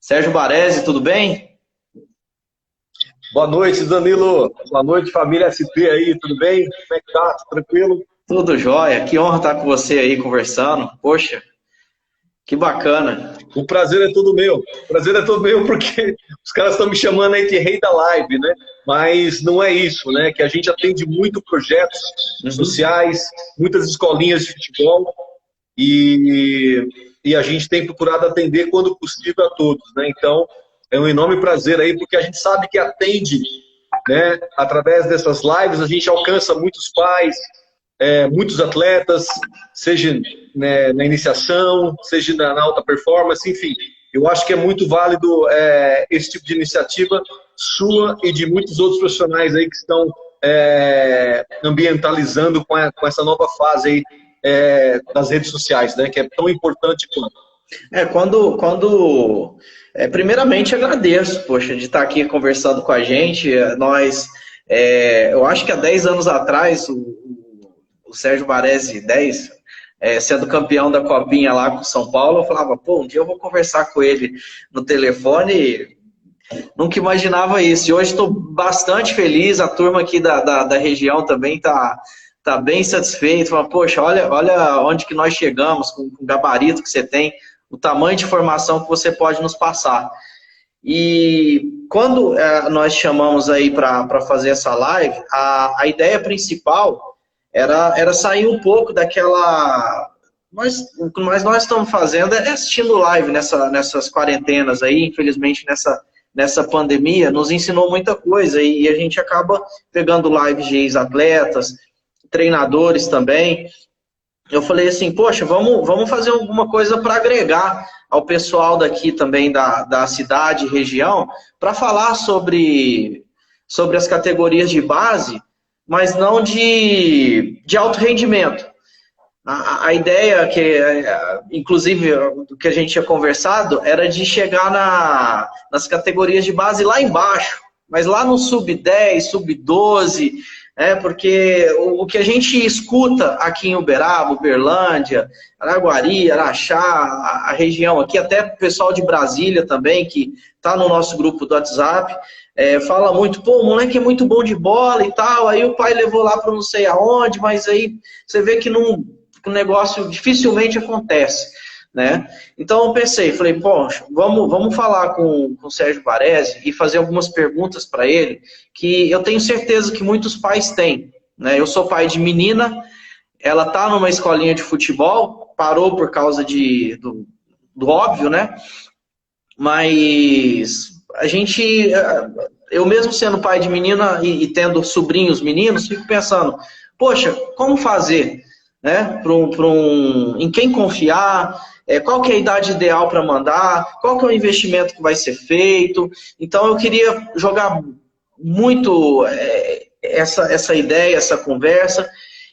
Sérgio Baresi, tudo bem? Boa noite, Danilo. Boa noite, família SP aí, tudo bem? Como é que tá? Tranquilo? Tudo jóia. Que honra estar com você aí conversando. Poxa, que bacana. O prazer é todo meu. O prazer é todo meu porque os caras estão me chamando aí de rei da live, né? Mas não é isso, né? Que a gente atende muito projetos Uhum. sociais, muitas escolinhas de futebol e a gente tem procurado atender quando possível a todos, né? Então, é um enorme prazer aí porque a gente sabe que atende, né? Através dessas lives a gente alcança muitos pais, muitos atletas, seja, né, na iniciação, seja na alta performance, enfim. Eu acho que é muito válido esse tipo de iniciativa sua e de muitos outros profissionais aí que estão ambientalizando com essa nova fase aí das redes sociais, né, que é tão importante quanto. Primeiramente agradeço, poxa, de estar aqui conversando com a gente. Eu acho que há 10 anos atrás, o Sérgio Baresi, 10, sendo campeão da Copinha lá com o São Paulo, eu falava, pô, um dia eu vou conversar com ele no telefone. Nunca imaginava isso. E hoje estou bastante feliz. A turma aqui da região também tá bem satisfeita. Fala, poxa, olha onde que nós chegamos com o gabarito que você tem, o tamanho de informação que você pode nos passar. E quando nós chamamos aí para fazer essa live, a ideia principal era sair um pouco daquela. O que nós estamos fazendo é assistindo live nessas quarentenas aí, infelizmente nessa pandemia, nos ensinou muita coisa e a gente acaba pegando lives de ex-atletas, treinadores também. Eu falei assim, poxa, vamos fazer alguma coisa para agregar ao pessoal daqui também da cidade, região, para falar sobre as categorias de base, mas não de alto rendimento. A ideia, inclusive, do que a gente tinha conversado, era de chegar nas categorias de base lá embaixo, mas lá no sub-10, sub-12, porque o que a gente escuta aqui em Uberaba, Uberlândia, Araguari, Araxá, a região aqui, até o pessoal de Brasília também, que está no nosso grupo do WhatsApp, fala muito, pô, o moleque é muito bom de bola e tal, aí o pai levou lá para não sei aonde, mas aí você vê que não, o negócio dificilmente acontece, né? Então eu pensei, falei, poxa, vamos falar com o Sérgio Baresi e fazer algumas perguntas para ele, que eu tenho certeza que muitos pais têm, né? Eu sou pai de menina, ela tá numa escolinha de futebol, parou por causa do óbvio, né? Mas a gente, eu mesmo sendo pai de menina e tendo sobrinhos meninos, fico pensando, poxa, como fazer, né? Em quem confiar, qual que é a idade ideal para mandar, qual que é o investimento que vai ser feito. Então eu queria jogar muito essa ideia, essa conversa.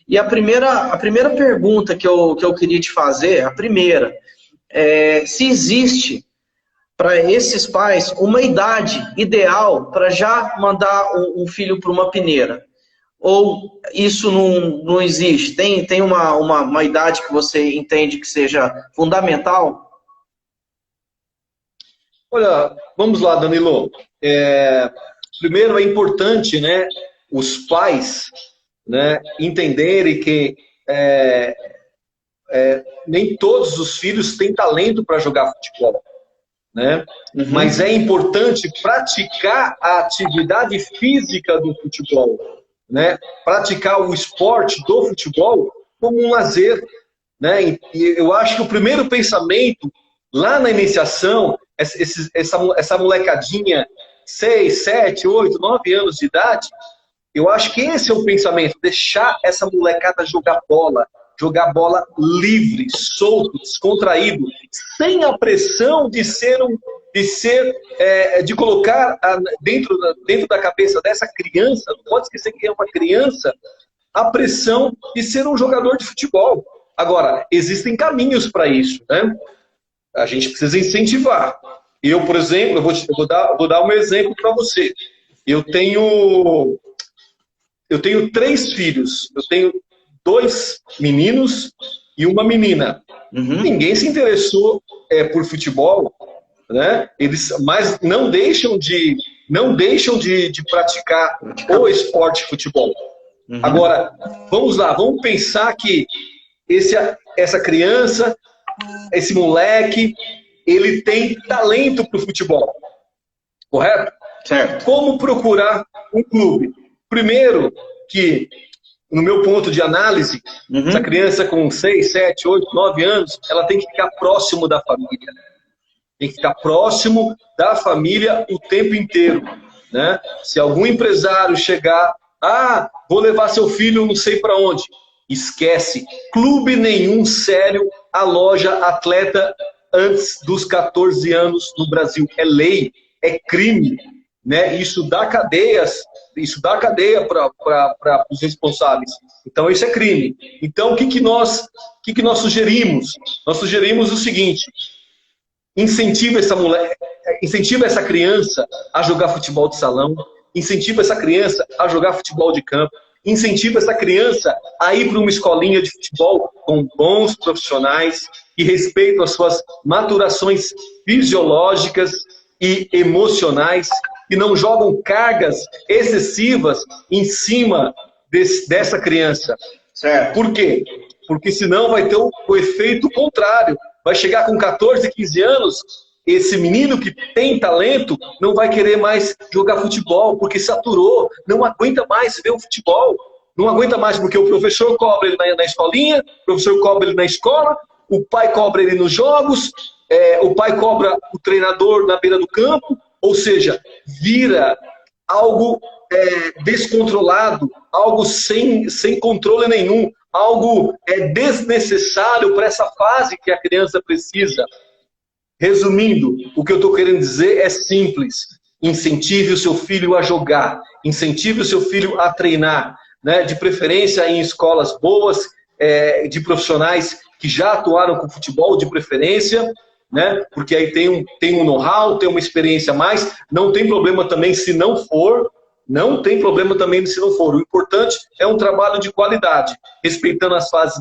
E a primeira pergunta que eu queria te fazer, a primeira, se existe para esses pais uma idade ideal para já mandar um filho para uma peneira? Ou isso não existe? Tem uma idade que você entende que seja fundamental? Olha, vamos lá, Danilo. Primeiro é importante, né, os pais, né, entenderem que nem todos os filhos têm talento para jogar futebol, né? Mas é Uhum. importante praticar a atividade física do futebol, né? Praticar o esporte do futebol como um lazer, né? E eu acho que o primeiro pensamento lá na iniciação, essa molecadinha, 6, 7, 8, 9 anos de idade, eu acho que esse é o pensamento, deixar essa molecada jogar bola livre, solto, descontraído, sem a pressão de colocar dentro da cabeça dessa criança, não pode esquecer que é uma criança, a pressão de ser um jogador de futebol. Agora, existem caminhos para isso, né? A gente precisa incentivar. Eu, por exemplo, vou dar um exemplo para você. Eu tenho eu tenho 3 filhos. Eu tenho 2 meninos e uma menina. Uhum. Ninguém se interessou por futebol, né? Mas não deixam de praticar o esporte futebol. Uhum. Agora, vamos lá, vamos pensar que essa criança, esse moleque, ele tem talento para o futebol, correto? Certo. Como procurar um clube? Primeiro, que no meu ponto de análise, essa criança com 6, 7, 8, 9 anos, ela tem que ficar próximo da família. Tem que ficar próximo da família o tempo inteiro, né? Se algum empresário chegar, vou levar seu filho não sei para onde, esquece. Clube nenhum sério aloja atleta antes dos 14 anos no Brasil. É lei, é crime, né? Isso dá cadeia para os responsáveis. Então isso é crime. Então o que nós sugerimos? Nós sugerimos o seguinte: incentiva essa criança a jogar futebol de salão, incentiva essa criança a jogar futebol de campo, incentiva essa criança a ir para uma escolinha de futebol com bons profissionais que respeitam as suas maturações fisiológicas e emocionais, que não jogam cargas excessivas em cima dessa criança. Certo. Por quê? Porque senão vai ter o efeito contrário. Vai chegar com 14, 15 anos, esse menino que tem talento não vai querer mais jogar futebol, porque saturou, não aguenta mais ver o futebol. Não aguenta mais porque o professor cobra ele na escolinha, o professor cobra ele na escola, o pai cobra ele nos jogos, o pai cobra o treinador na beira do campo, ou seja, vira algo descontrolado, algo sem controle nenhum, algo desnecessário para essa fase que a criança precisa. Resumindo, o que eu estou querendo dizer é simples: incentive o seu filho a jogar, incentive o seu filho a treinar, né? De preferência em escolas boas, de profissionais que já atuaram com futebol, de preferência, né? Porque aí tem um know-how, tem uma experiência a mais. Não tem problema também se não for. Não tem problema também se não for. O importante é um trabalho de qualidade, respeitando as fases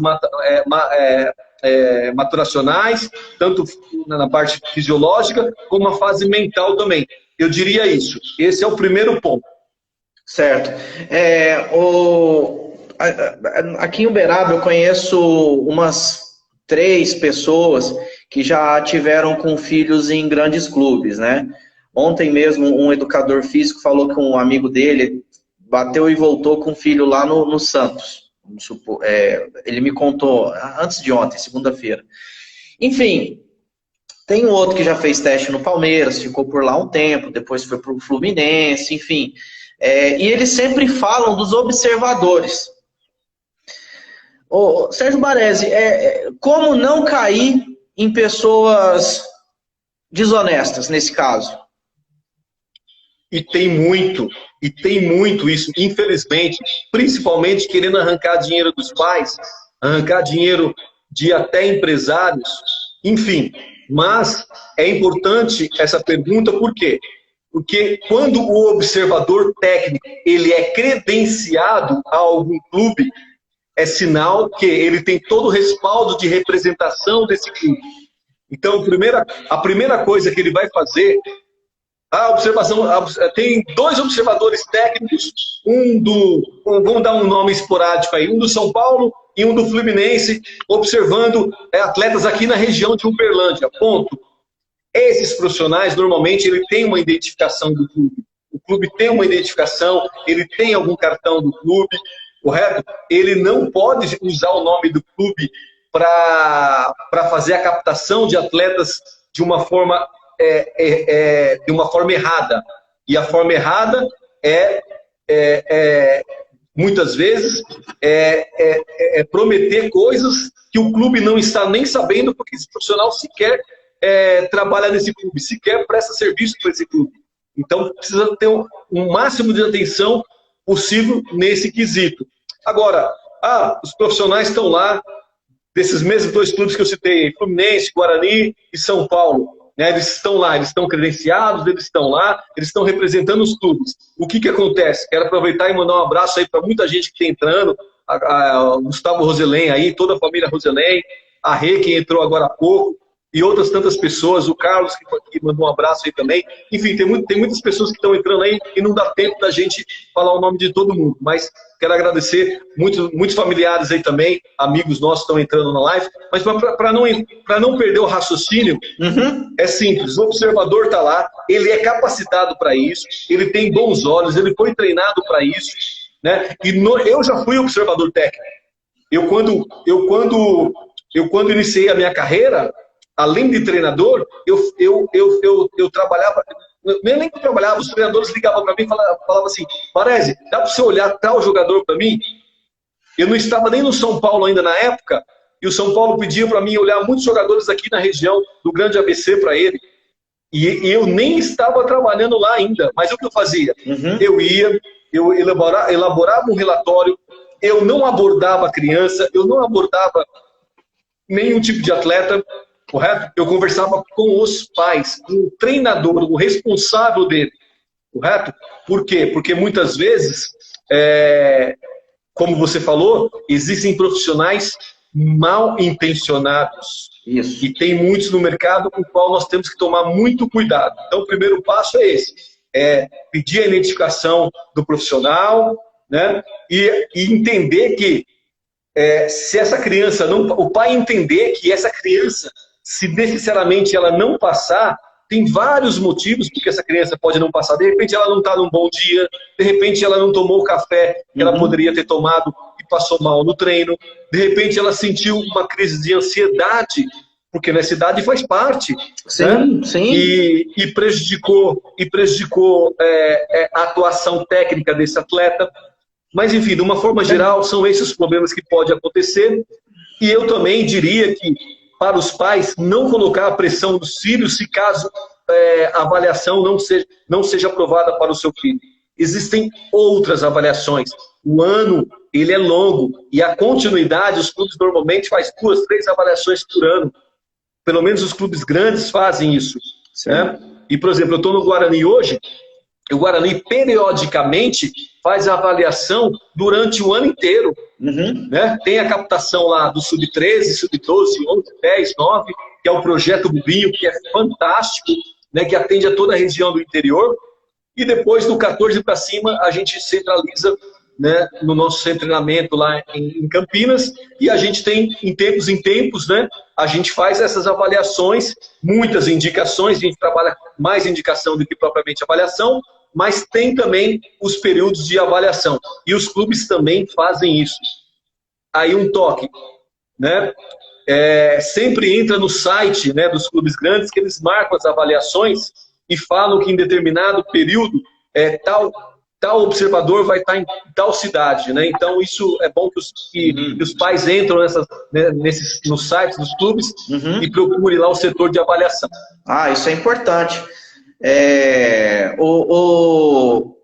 maturacionais, tanto na parte fisiológica, como a fase mental também. Eu diria isso. Esse é o primeiro ponto. Certo. Aqui em Uberaba eu conheço umas 3 pessoas que já tiveram com filhos em grandes clubes, né? Ontem mesmo um educador físico falou que um amigo dele bateu e voltou com um filho lá no Santos. Vamos supor, ele me contou antes de ontem, segunda-feira. Enfim, tem um outro que já fez teste no Palmeiras, ficou por lá um tempo, depois foi para o Fluminense, enfim. E eles sempre falam dos observadores. Sérgio Baresi, como não cair em pessoas desonestas nesse caso? E tem muito isso, infelizmente, principalmente querendo arrancar dinheiro dos pais, arrancar dinheiro de até empresários, enfim. Mas é importante essa pergunta, por quê? Porque quando o observador técnico ele é credenciado a algum clube, é sinal que ele tem todo o respaldo de representação desse clube. Então, a primeira coisa que ele vai fazer, tem 2 observadores técnicos, vamos dar um nome esporádico aí, um do São Paulo e um do Fluminense, observando atletas aqui na região de Uberlândia, ponto. Esses profissionais, normalmente, ele tem uma identificação do clube. O clube tem uma identificação, ele tem algum cartão do clube, correto? Ele não pode usar o nome do clube para fazer a captação de atletas de uma forma errada. E a forma errada muitas vezes prometer coisas que o clube não está nem sabendo, porque esse profissional sequer trabalha nesse clube, sequer presta serviço para esse clube. Então precisa ter um máximo de atenção possível nesse quesito. Agora, os profissionais estão lá, desses mesmos 2 clubes que eu citei, Fluminense, Guarani e São Paulo, né? Eles estão lá, eles estão credenciados, eles estão lá, eles estão representando os clubes. O que acontece? Quero aproveitar e mandar um abraço aí para muita gente que está entrando, a Gustavo Roselém aí, toda a família Roselém, a Rê, que entrou agora há pouco. e outras tantas pessoas, o Carlos que mandou um abraço aí também. Enfim, tem muitas pessoas que estão entrando aí e não dá tempo da gente falar o nome de todo mundo, mas quero agradecer muitos familiares aí também, amigos nossos estão entrando na live, mas para não perder o raciocínio, é simples, o observador está lá, ele é capacitado para isso, ele tem bons olhos, ele foi treinado para isso, né? Eu já fui observador técnico. Eu quando iniciei a minha carreira, além de treinador, eu trabalhava, nem que eu trabalhava, os treinadores ligavam para mim e falavam assim, Baresi, dá para você olhar tal jogador para mim? Eu não estava nem no São Paulo ainda na época, e o São Paulo pedia para mim olhar muitos jogadores aqui na região do Grande ABC para ele. E eu nem estava trabalhando lá ainda, mas o que eu fazia? Eu elaborava um relatório, eu não abordava a criança, eu não abordava nenhum tipo de atleta, correto? Eu conversava com os pais, com o treinador, o responsável dele, correto? Por quê? Porque muitas vezes, como você falou, existem profissionais mal intencionados. Isso. E tem muitos no mercado com o qual nós temos que tomar muito cuidado. Então, o primeiro passo é esse. Pedir a identificação do profissional, né? E entender que se essa criança não... O pai entender que essa criança, se necessariamente ela não passar, tem vários motivos porque essa criança pode não passar. De repente ela não está num bom dia, de repente ela não tomou o café que ela poderia ter tomado e passou mal no treino, de repente ela sentiu uma crise de ansiedade, porque nessa idade faz parte. Sim, né? sim. E prejudicou a atuação técnica desse atleta. Mas, enfim, de uma forma geral, são esses os problemas que podem acontecer. E eu também diria que, para os pais, não colocar a pressão dos filhos se caso a avaliação não seja aprovada para o seu filho. Existem outras avaliações. O ano, ele é longo. E a continuidade, os clubes normalmente fazem 2, 3 avaliações por ano. Pelo menos os clubes grandes fazem isso. Né? E, por exemplo, eu estou no Guarani hoje, e o Guarani, periodicamente, faz a avaliação durante o ano inteiro. Né? Tem a captação lá do Sub-13, Sub-12, 11, 10, 9, que é o Projeto Bubinho, que é fantástico, né? Que atende a toda a região do interior. E depois, do 14 para cima, a gente centraliza, né, no nosso centro de treinamento lá em Campinas, e a gente tem, em tempos, né, a gente faz essas avaliações, muitas indicações, a gente trabalha mais indicação do que propriamente avaliação, mas tem também os períodos de avaliação, e os clubes também fazem isso. Aí um toque, né, sempre entra no site, né, dos clubes grandes, que eles marcam as avaliações e falam que em determinado período tal observador vai estar em tal cidade, né? Então isso é bom que os pais entram nos sites dos clubes e procurem lá o setor de avaliação. Ah, isso é importante. O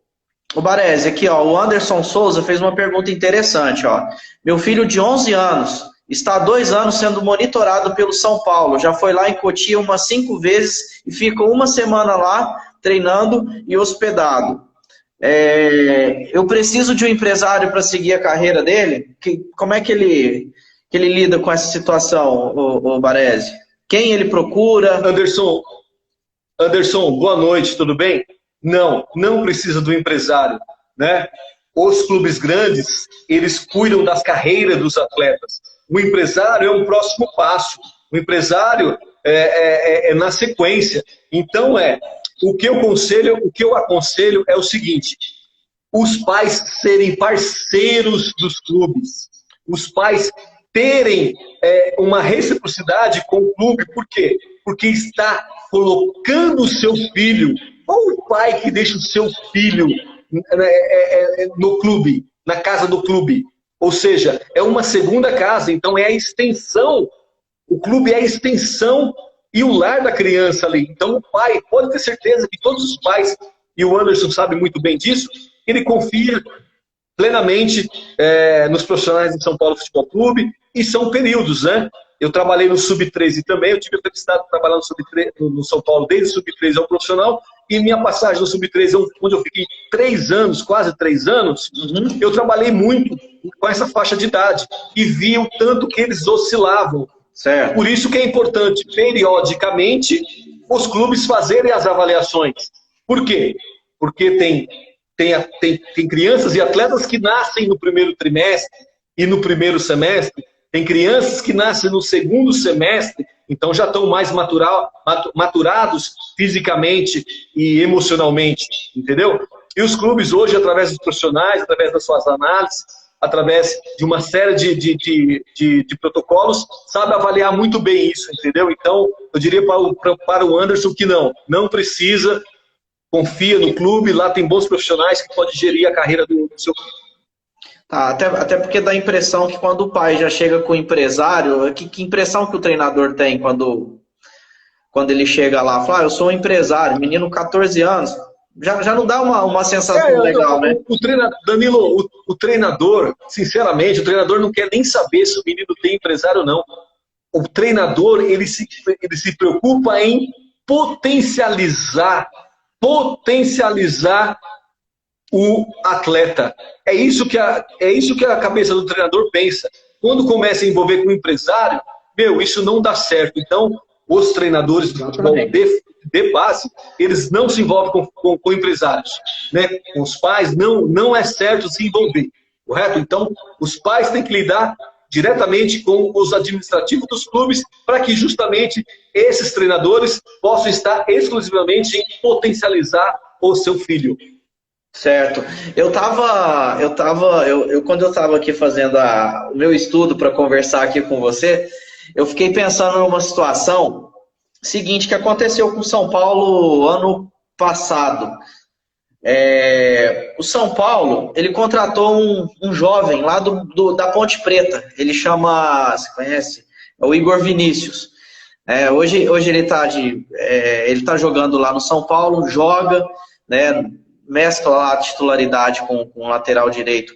Baresi, aqui, ó, o Anderson Souza fez uma pergunta interessante, ó. Meu filho de 11 anos está há 2 anos sendo monitorado pelo São Paulo. Já foi lá em Cotia umas 5 vezes e ficou 1 semana lá treinando e hospedado. Eu preciso de um empresário para seguir a carreira dele? Como é que ele lida com essa situação, o Baresi? Quem ele procura? Anderson, boa noite, tudo bem? Não precisa do empresário, né? Os clubes grandes, eles cuidam das carreiras dos atletas. O empresário é um próximo passo. O empresário é na sequência. Então, o que eu aconselho é o seguinte: os pais serem parceiros dos clubes, os pais terem uma reciprocidade com o clube. Por quê? Porque está colocando o seu filho, ou o pai que deixa o seu filho no clube, na casa do clube. Ou seja, é uma segunda casa, então é a extensão, o clube é a extensão e o lar da criança ali. Então o pai, pode ter certeza que todos os pais, e o Anderson sabe muito bem disso, ele confia plenamente nos profissionais do São Paulo Futebol Clube, e são períodos, né? Eu trabalhei no Sub-13 também, eu tive a felicidade de trabalhar no São Paulo desde o Sub-13 ao profissional, e minha passagem no Sub-13, onde eu fiquei 3 anos, quase 3 anos, eu trabalhei muito com essa faixa de idade, e vi o tanto que eles oscilavam. Certo. Por isso que é importante, periodicamente, os clubes fazerem as avaliações. Por quê? Porque tem crianças e atletas que nascem no primeiro trimestre e no primeiro semestre, tem crianças que nascem no segundo semestre, então já estão mais maturados fisicamente e emocionalmente, entendeu? E os clubes hoje, através dos profissionais, através das suas análises, através de uma série de protocolos, sabe avaliar muito bem isso, entendeu? Então, eu diria para o Anderson que não precisa, confia no clube, lá tem bons profissionais que podem gerir a carreira do seu filho. Tá, até porque dá a impressão que quando o pai já chega com o empresário, que impressão que o treinador tem quando ele chega lá, fala, eu sou um empresário, menino 14 anos, já não dá uma sensação legal, né? Danilo, o treinador, sinceramente, o treinador não quer nem saber se o menino tem empresário ou não. O treinador, ele se preocupa em potencializar o atleta. É isso que a cabeça do treinador pensa. Quando começa a envolver com o empresário, isso não dá certo. Então, os treinadores de futebol de base, eles não se envolvem com empresários, né? Com os pais, não é certo se envolver, correto? Então, os pais têm que lidar diretamente com os administrativos dos clubes para que justamente esses treinadores possam estar exclusivamente em potencializar o seu filho. Certo. Quando eu estava aqui fazendo o meu estudo para conversar aqui com você, eu fiquei pensando numa situação seguinte que aconteceu com o São Paulo ano passado. O São Paulo, ele contratou um jovem lá da Ponte Preta. Ele chama, você conhece? É o Igor Vinícius. Hoje ele tá jogando lá no São Paulo, joga, né? Mescla lá a titularidade com o lateral direito,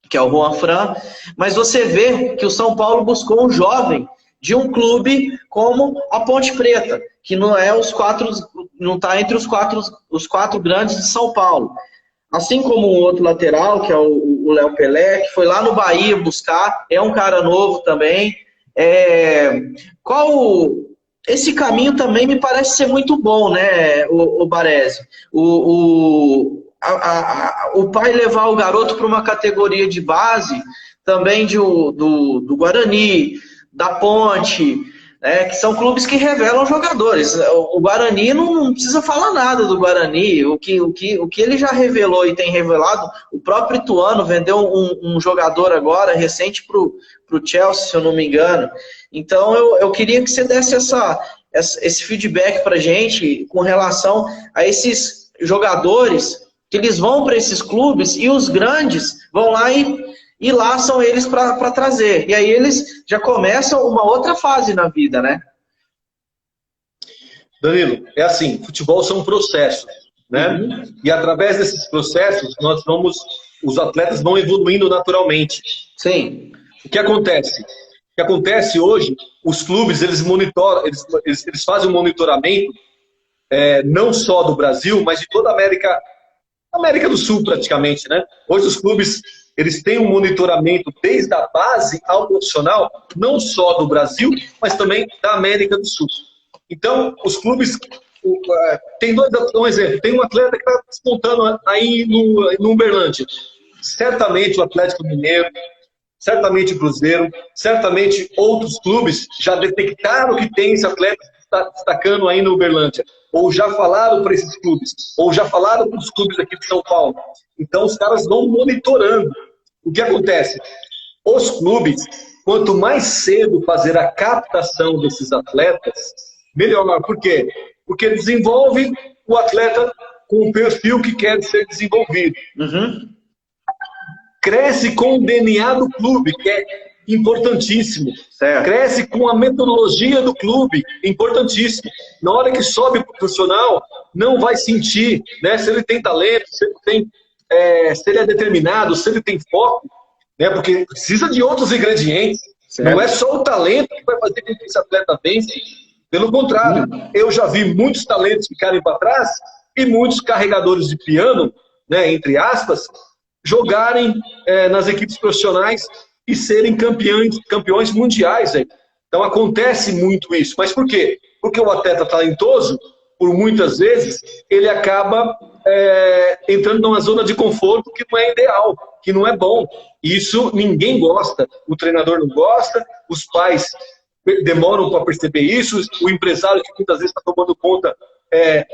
que é o Juan Fran, mas você vê que o São Paulo buscou um jovem de um clube como a Ponte Preta, que não está entre os quatro grandes de São Paulo. Assim como o outro lateral, que é o Léo Pelé, que foi lá no Bahia buscar, é um cara novo também. Esse caminho também me parece ser muito bom, né, o Baresi? O pai levar o garoto para uma categoria de base, também do Guarani, da Ponte, né, que são clubes que revelam jogadores. O Guarani não precisa falar nada do Guarani. O que ele já revelou e tem revelado, o próprio Ituano vendeu um jogador agora, recente, para o Chelsea, se eu não me engano. Então, eu queria que você desse esse feedback para a gente com relação a esses jogadores que eles vão para esses clubes e os grandes vão lá e laçam eles para trazer. E aí eles já começam uma outra fase na vida, né? Danilo, é assim, futebol são processos, né? Uhum. E através desses processos, os atletas vão evoluindo naturalmente. Sim. O que acontece? O que acontece hoje, os clubes, eles monitoram, eles fazem um monitoramento, não só do Brasil, mas de toda a América do Sul, praticamente, né? Hoje os clubes, eles têm um monitoramento desde a base ao profissional, não só do Brasil, mas também da América do Sul. Então, os clubes, um exemplo, tem um atleta que está despontando aí no Uberlândia. Certamente o Atlético Mineiro, certamente o Cruzeiro, certamente outros clubes já detectaram que tem esse atleta que está destacando aí no Uberlândia, ou já falaram para esses clubes, ou já falaram para os clubes aqui de São Paulo. Então os caras vão monitorando. O que acontece? Os clubes, quanto mais cedo fazer a captação desses atletas, melhor. Por quê? Porque desenvolve o atleta com o perfil que quer ser desenvolvido. Uhum. Cresce com o DNA do clube, que é importantíssimo. Certo. Cresce com a metodologia do clube, importantíssimo. Na hora que sobe o profissional, não vai sentir, né, se ele tem talento, se ele é determinado, se ele tem foco, né, porque precisa de outros ingredientes. Certo. Não é só o talento que vai fazer com que esse atleta vence. Pelo contrário, eu já vi muitos talentos ficarem para trás e muitos carregadores de piano, né, entre aspas, jogarem nas equipes profissionais e serem campeões mundiais. Então acontece muito isso. Mas por quê? Porque o atleta talentoso, por muitas vezes, ele acaba entrando numa zona de conforto que não é ideal, que não é bom. Isso ninguém gosta. O treinador não gosta, os pais demoram para perceber isso, o empresário que muitas vezes está tomando conta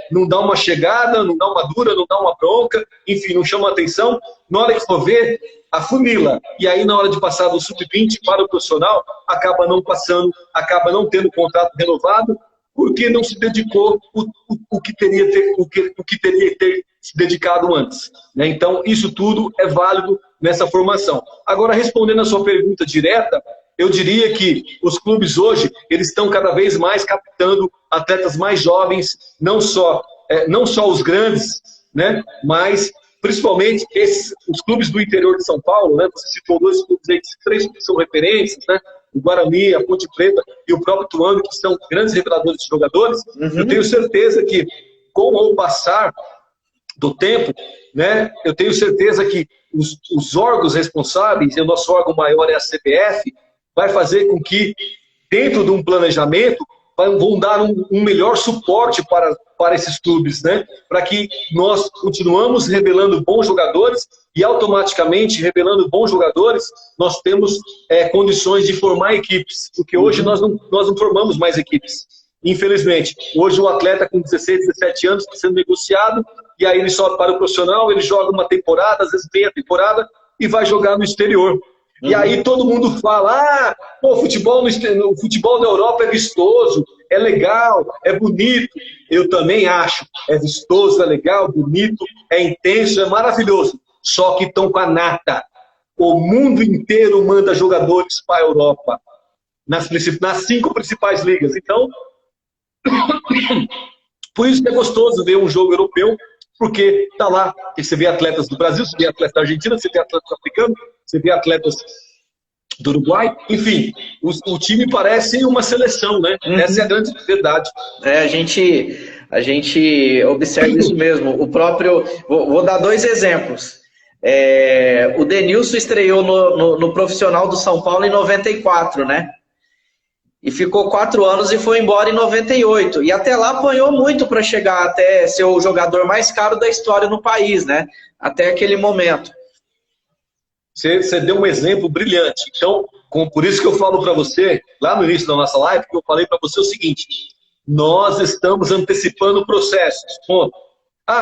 não dá uma chegada, não dá uma dura, não dá uma bronca, enfim, não chama atenção. Na hora que for ver, afunila. E aí, na hora de passar do sub-20 para o profissional, acaba não passando, acaba não tendo contrato renovado, porque não se dedicou o que teria que ter se dedicado antes. Né? Então, isso tudo é válido nessa formação. Agora, respondendo a sua pergunta direta, eu diria que os clubes hoje, eles estão cada vez mais captando atletas mais jovens, não só os grandes, né? Mas principalmente os clubes do interior de São Paulo, né? Você citou 2 clubes aí, 3 clubes são referências, né? O Guarani, a Ponte Preta e o próprio Ituano, que são grandes reveladores de jogadores. Uhum. Eu tenho certeza que, com o passar do tempo, né? Eu tenho certeza que os órgãos responsáveis, e o nosso órgão maior é a CBF, vai fazer com que, dentro de um planejamento, vão dar um melhor suporte para esses clubes, né? Para que nós continuamos revelando bons jogadores e, automaticamente, revelando bons jogadores, nós temos condições de formar equipes, porque hoje nós não formamos mais equipes. Infelizmente, hoje o atleta com 16, 17 anos está sendo negociado, e aí ele sobe para o profissional, ele joga uma temporada, às vezes meia temporada, e vai jogar no exterior. E aí todo mundo fala, o futebol na Europa é vistoso, é legal, é bonito. Eu também acho, é vistoso, é legal, bonito, é intenso, é maravilhoso. Só que estão com a nata. O mundo inteiro manda jogadores para a Europa, nas 5 principais ligas. Então, por isso que é gostoso ver um jogo europeu, porque tá lá, você vê atletas do Brasil, você vê atletas da Argentina, você vê atletas africanos, você vê atletas do Uruguai, enfim, o time parece uma seleção, né? Uhum. Essa é a grande verdade. A gente observa isso mesmo. O próprio, vou dar 2 exemplos. O Denilson estreou no profissional do São Paulo em 94, né? E ficou 4 anos e foi embora em 98. E até lá apanhou muito para chegar até ser o jogador mais caro da história no país, né? Até aquele momento. Você deu um exemplo brilhante. Então, por isso que eu falo para você, lá no início da nossa live, que eu falei para você o seguinte: nós estamos antecipando processos. Ponto.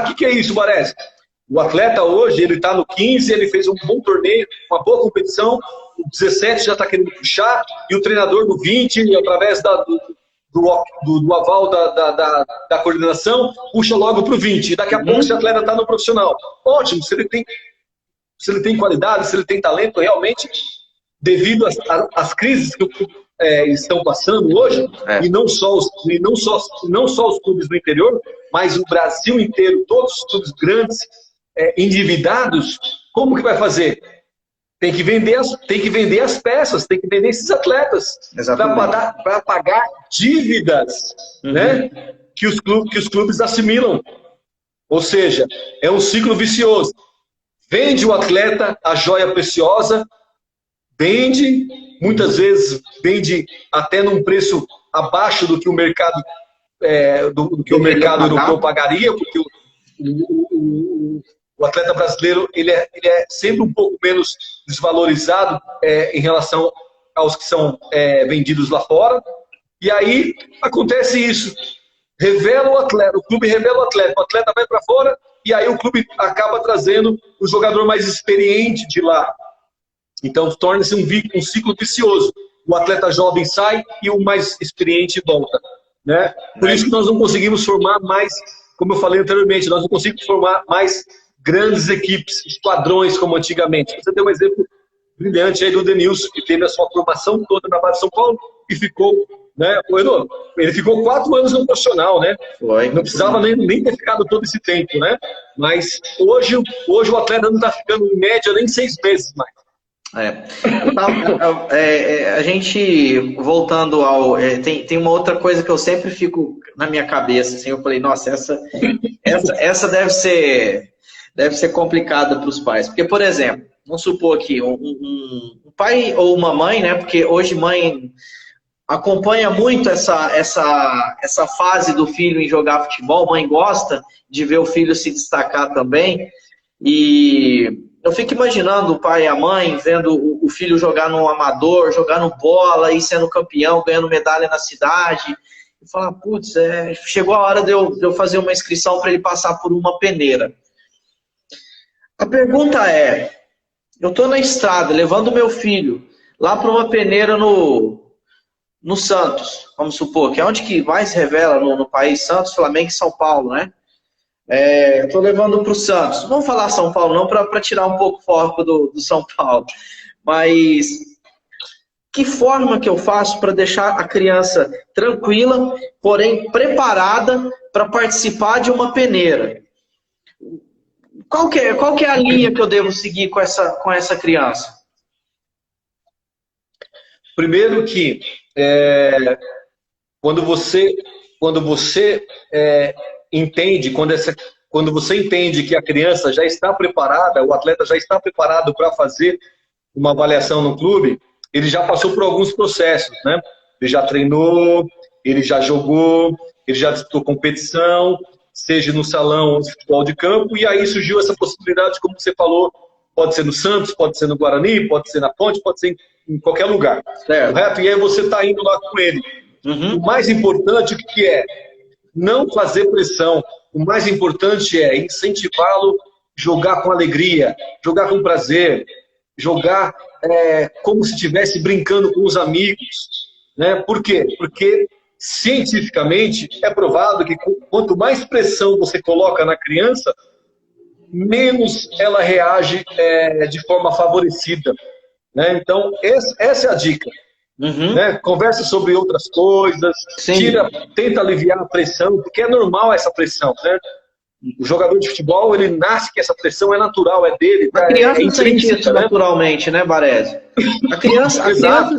O que é isso, Baresi? O atleta hoje, ele está no 15, ele fez um bom torneio, uma boa competição, o 17 já está querendo puxar, e o treinador do 20, através do aval da coordenação, puxa logo para o 20. E daqui a pouco esse atleta está no profissional. Ótimo, se ele tem qualidade, se ele tem talento, realmente, devido às crises que estão passando hoje, e não só os clubes do interior, mas o Brasil inteiro, todos os clubes grandes, endividados, como que vai fazer? Tem que vender as peças, tem que vender esses atletas para pagar dívidas, né, que os clubes assimilam. Ou seja, é um ciclo vicioso. Vende o atleta a joia preciosa, muitas vezes vende até num preço abaixo do que o mercado europeu pagaria, porque o atleta brasileiro ele é sempre um pouco menos desvalorizado em relação aos que são vendidos lá fora. E aí acontece isso. Revela o atleta, o clube revela o atleta vai para fora, e aí o clube acaba trazendo o jogador mais experiente de lá. Então torna-se um ciclo vicioso. O atleta jovem sai e o mais experiente volta. Né? Por isso que nós não conseguimos formar mais, como eu falei anteriormente, nós não conseguimos formar mais grandes equipes, esquadrões como antigamente. Você tem um exemplo brilhante aí do Denilson, que teve a sua formação toda na base de São Paulo e ficou, né, ele ficou 4 anos no profissional, né? Não precisava nem ter ficado todo esse tempo, né? Mas hoje o atleta não está ficando em média nem 6 meses mais. A gente, voltando ao... tem uma outra coisa que eu sempre fico na minha cabeça, assim, eu falei, nossa, essa deve ser complicada para os pais. Porque, por exemplo, vamos supor aqui, um pai ou uma mãe, né? Porque hoje mãe... acompanha muito essa fase do filho em jogar futebol. A mãe gosta de ver o filho se destacar também. E eu fico imaginando o pai e a mãe vendo o filho jogar no amador, jogando bola e sendo campeão, ganhando medalha na cidade. E falar, putz, chegou a hora de eu fazer uma inscrição para ele passar por uma peneira. A pergunta é, eu estou na estrada levando meu filho lá para uma peneira no Santos, vamos supor, que é onde que mais revela no país, Santos, Flamengo e São Paulo, né? Estou levando para o Santos. Vamos falar São Paulo não, para tirar um pouco o foco do São Paulo. Mas que forma que eu faço para deixar a criança tranquila, porém preparada para participar de uma peneira? Qual que é a linha que eu devo seguir com essa criança? Primeiro que quando você entende, quando você entende que a criança já está preparada, o atleta já está preparado para fazer uma avaliação no clube, ele já passou por alguns processos, né? Ele já treinou, ele já jogou, ele já disputou competição, seja no salão ou no futebol de campo, e aí surgiu essa possibilidade, como você falou, pode ser no Santos, pode ser no Guarani, pode ser na Ponte, pode ser em qualquer lugar. Correto? E aí você está indo lá com ele. Uhum. O mais importante que é não fazer pressão. O mais importante é incentivá-lo a jogar com alegria, jogar com prazer, jogar como se estivesse brincando com os amigos. Né? Por quê? Porque cientificamente é provado que quanto mais pressão você coloca na criança, menos ela reage de forma favorecida. Né? Então, essa é a dica. Uhum. Né? Conversa sobre outras coisas, tenta aliviar a pressão, porque é normal essa pressão. Né? O jogador de futebol, ele nasce que essa pressão é natural, é dele. A criança sente isso naturalmente, né, Baresi? A criança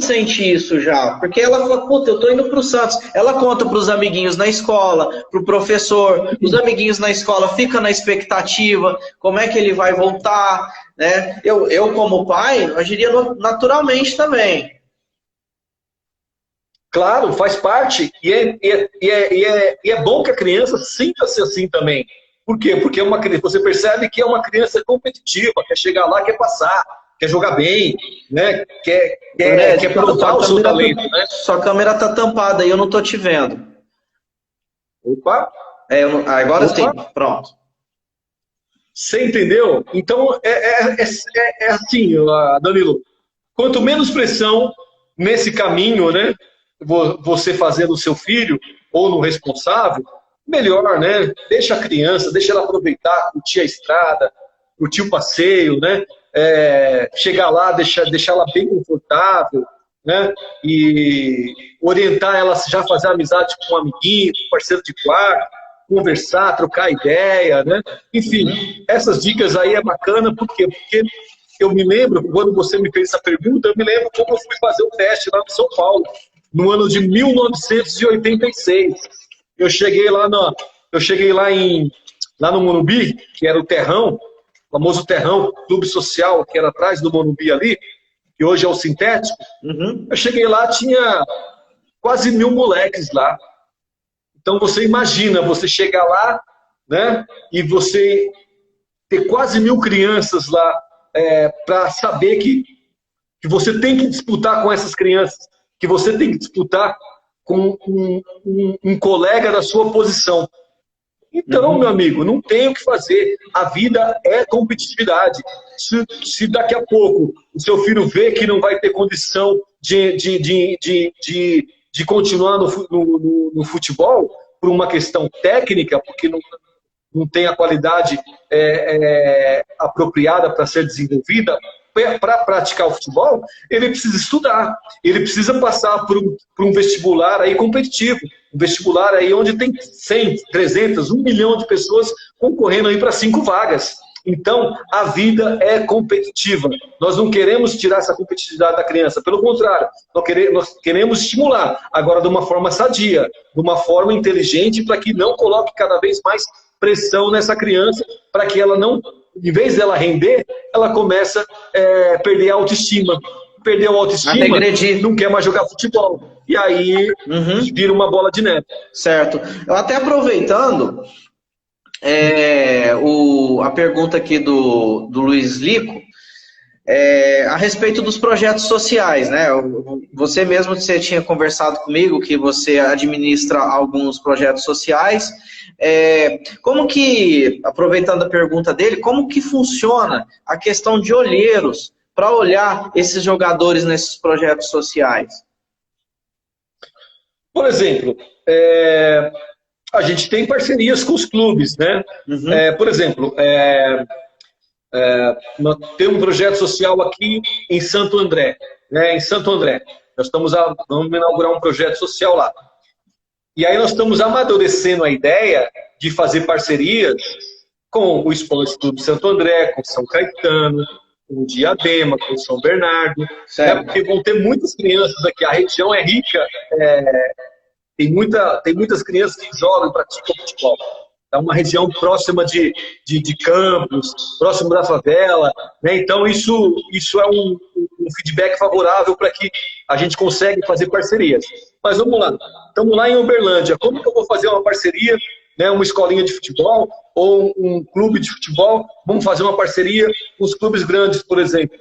sente isso já, porque ela fala, puta, eu tô indo pro Santos. Ela conta pros amiguinhos na escola, pro professor, os amiguinhos na escola ficam na expectativa, como é que ele vai voltar, né? Eu como pai, agiria naturalmente também. Claro, faz parte, e é bom que a criança sinta-se assim também. Por quê? Porque você percebe que é uma criança competitiva, quer chegar lá, quer passar, quer jogar bem, né? quer provar o seu talento. Né? Sua câmera tá tampada e eu não tô te vendo. Opa! Agora sim, pronto. Você entendeu? Então, é assim, Danilo, quanto menos pressão nesse caminho, né? Você fazer no seu filho ou no responsável, melhor, né? Deixa a criança, deixa ela aproveitar, curtir a estrada, curtir o passeio, né? Chegar lá, deixar ela bem confortável, né? E orientar ela a já fazer amizade com um amiguinho, com um parceiro de quarto, conversar, trocar ideia, né? Enfim, essas dicas aí é bacana, por quê? Porque eu me lembro, quando você me fez essa pergunta, eu me lembro como eu fui fazer o teste lá no São Paulo, no ano de 1986. Eu cheguei lá no Morumbi, que era o Terrão, o famoso Terrão, clube social, que era atrás do Morumbi ali, que hoje é o Sintético. Uhum. Eu cheguei lá, tinha quase 1000 moleques lá. Então você imagina, você chegar lá, né, e você ter quase 1000 crianças lá, para saber que você tem que disputar com essas crianças, que você tem que disputar com um colega da sua posição. Então, meu amigo, não tem o que fazer. A vida é competitividade. Se daqui a pouco o seu filho vê que não vai ter condição de continuar no futebol, por uma questão técnica, porque não tem a qualidade apropriada para ser desenvolvida, para praticar o futebol, ele precisa estudar, ele precisa passar por um vestibular aí competitivo, um vestibular aí onde tem 100, 300, 1 milhão de pessoas concorrendo aí para 5 vagas. Então, a vida é competitiva. Nós não queremos tirar essa competitividade da criança, pelo contrário, nós queremos estimular, agora de uma forma sadia, de uma forma inteligente, para que não coloque cada vez mais pressão nessa criança, para que ela não, em vez dela render, ela começa a perder a autoestima. Perdeu a autoestima, não quer mais jogar futebol. e aí vira uma bola de neve. Certo. Eu até aproveitando a pergunta aqui do Luiz Lico, a respeito dos projetos sociais, né? Você mesmo tinha conversado comigo que você administra alguns projetos sociais. Como que, aproveitando a pergunta dele, como que funciona a questão de olheiros para olhar esses jogadores nesses projetos sociais? Por exemplo, a gente tem parcerias com os clubes, né? Por exemplo, tem um projeto social aqui em Santo André, né? Em Santo André. Nós vamos inaugurar um projeto social lá. E aí nós estamos amadurecendo a ideia de fazer parcerias com o Esporte Clube Santo André, com São Caetano, com o Diadema, com o São Bernardo, né? Porque vão ter muitas crianças aqui. A região é rica, tem muitas crianças que jogam e praticam futebol. É uma região próxima de campos, próximo da favela, né? Então isso é um feedback favorável para que a gente consiga fazer parcerias. Mas vamos lá, estamos lá em Uberlândia, como que eu vou fazer uma parceria, né? Uma escolinha de futebol ou um clube de futebol? Vamos fazer uma parceria com os clubes grandes, por exemplo.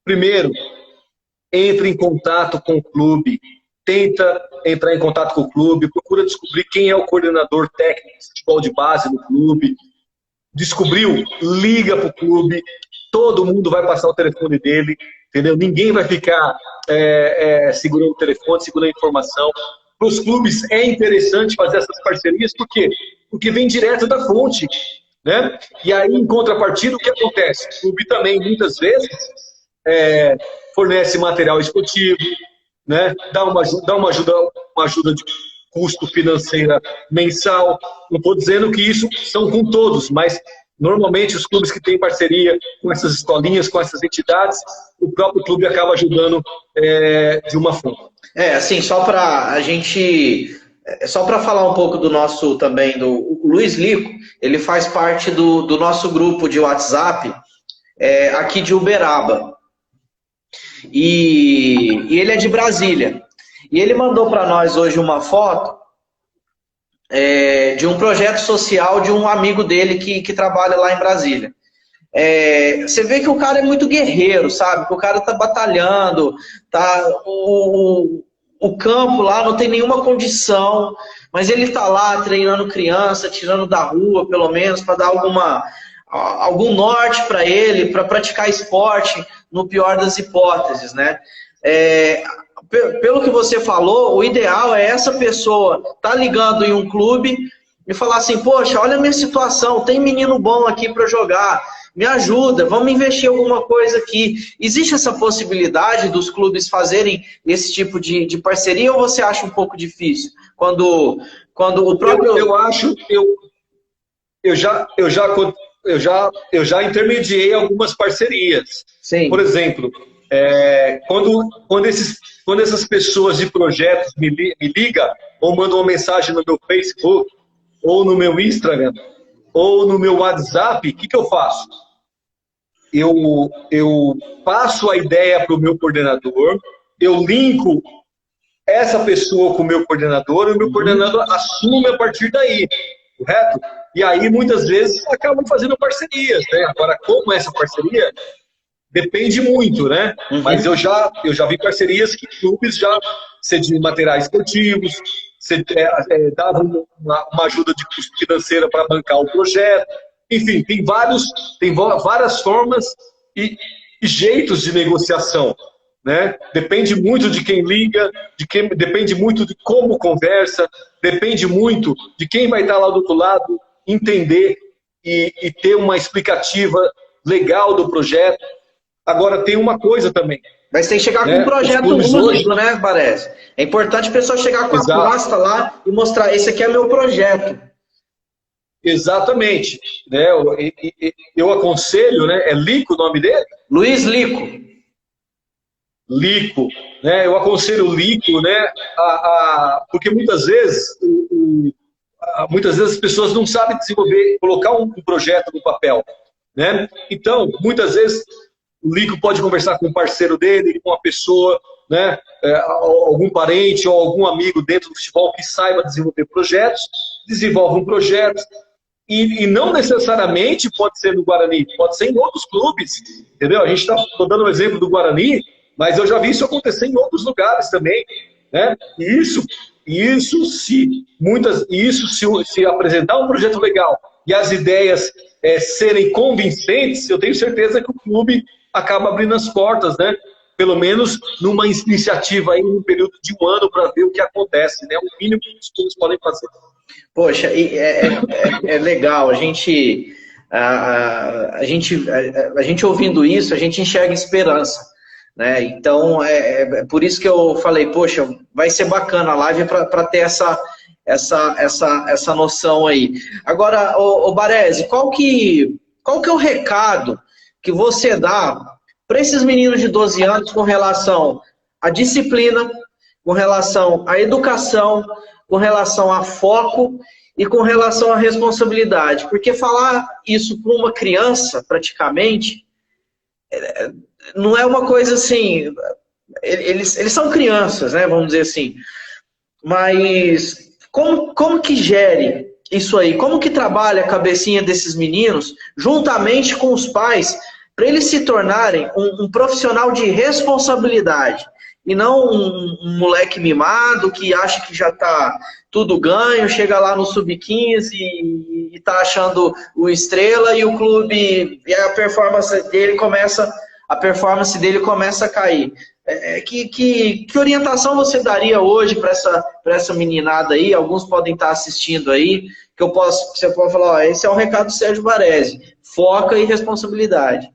Primeiro, entre em contato com o clube, tenta entrar em contato com o clube, procura descobrir quem é o coordenador técnico de futebol de base no clube. Descobriu? Liga para o clube, todo mundo vai passar o telefone dele, entendeu? Ninguém vai ficar segurando o telefone, segurando a informação. Para os clubes é interessante fazer essas parcerias, por quê? Porque vem direto da fonte, né? E aí, em contrapartida, o que acontece? O clube também, muitas vezes, fornece material esportivo, né? Dá uma ajuda de custo financeira mensal. Não estou dizendo que isso são com todos, mas normalmente os clubes que têm parceria com essas escolinhas, com essas entidades, o próprio clube acaba ajudando de uma forma. Assim, só para falar um pouco do nosso também, do Luiz Lico, ele faz parte do nosso grupo de WhatsApp aqui de Uberaba. E ele é de Brasília. E ele mandou para nós hoje uma foto de um projeto social de um amigo dele que trabalha lá em Brasília. Você vê que o cara é muito guerreiro, sabe? Que o cara tá batalhando, o campo lá não tem nenhuma condição, mas ele tá lá treinando criança, tirando da rua, pelo menos, para dar algum norte para ele, para praticar esporte, no pior das hipóteses, né? Pelo que você falou, o ideal é essa pessoa tá ligando em um clube e falar assim, poxa, olha a minha situação, tem menino bom aqui para jogar, me ajuda, vamos investir alguma coisa aqui. Existe essa possibilidade dos clubes fazerem esse tipo de parceria ou você acha um pouco difícil? Quando o próprio... Eu já intermediei algumas parcerias. Sim. Por exemplo, quando essas pessoas de projetos me ligam ou mandam uma mensagem no meu Facebook, ou no meu Instagram, ou no meu WhatsApp, o que eu faço? Eu passo a ideia para o meu coordenador, eu linko essa pessoa com o meu coordenador, e o meu coordenador assume a partir daí, correto? E aí, muitas vezes, acabam fazendo parcerias, né? Agora, como essa parceria, depende muito, né? Mas eu já vi parcerias que clubes já cediam materiais esportivos, davam uma ajuda de custo financeira para bancar o projeto. Enfim, tem várias formas e jeitos de negociação, né? Depende muito de quem liga, depende muito de como conversa, depende muito de quem vai estar lá do outro lado, entender e ter uma explicativa legal do projeto. Agora, tem uma coisa também. Mas tem que chegar com um projeto único, né, Baresi? É importante a pessoa chegar com a pasta lá e mostrar, esse aqui é meu projeto. Exatamente. Né? Eu aconselho, né? É Lico o nome dele? Luiz Lico. Lico. Né? Eu aconselho o Lico, né? Porque muitas vezes as pessoas não sabem desenvolver, colocar um projeto no papel. Né? Então, muitas vezes, o Lico pode conversar com um parceiro dele, com uma pessoa né, algum parente ou algum amigo dentro do futebol que saiba desenvolver projetos, desenvolve um projeto, e não necessariamente pode ser no Guarani, pode ser em outros clubes, entendeu? A gente está dando um exemplo do Guarani, mas eu já vi isso acontecer em outros lugares também, né? E se apresentar um projeto legal e as ideias serem convincentes, eu tenho certeza que o clube acaba abrindo as portas, né? Pelo menos numa iniciativa aí, num período de um ano, para ver o que acontece, né? O mínimo que os clubes podem fazer. Poxa, é legal, a gente ouvindo isso, a gente enxerga esperança, né? Então, é por isso que eu falei, poxa, vai ser bacana a live para ter essa noção aí. Agora, ô Baresi, qual que é o recado que você dá para esses meninos de 12 anos com relação à disciplina, com relação à educação, com relação a foco e com relação à responsabilidade? Porque falar isso para uma criança, praticamente, não é uma coisa assim... Eles são crianças, né, vamos dizer assim. Mas como que gere isso aí? Como que trabalha a cabecinha desses meninos, juntamente com os pais, para eles se tornarem um profissional de responsabilidade? E não um moleque mimado que acha que já está tudo ganho, chega lá no sub-15 e está achando o estrela e o clube, e a performance dele começa a cair. Que orientação você daria hoje para essa meninada aí? Alguns podem estar assistindo aí, que você pode falar, ó, esse é o recado do Sérgio Baresi, foca e responsabilidade.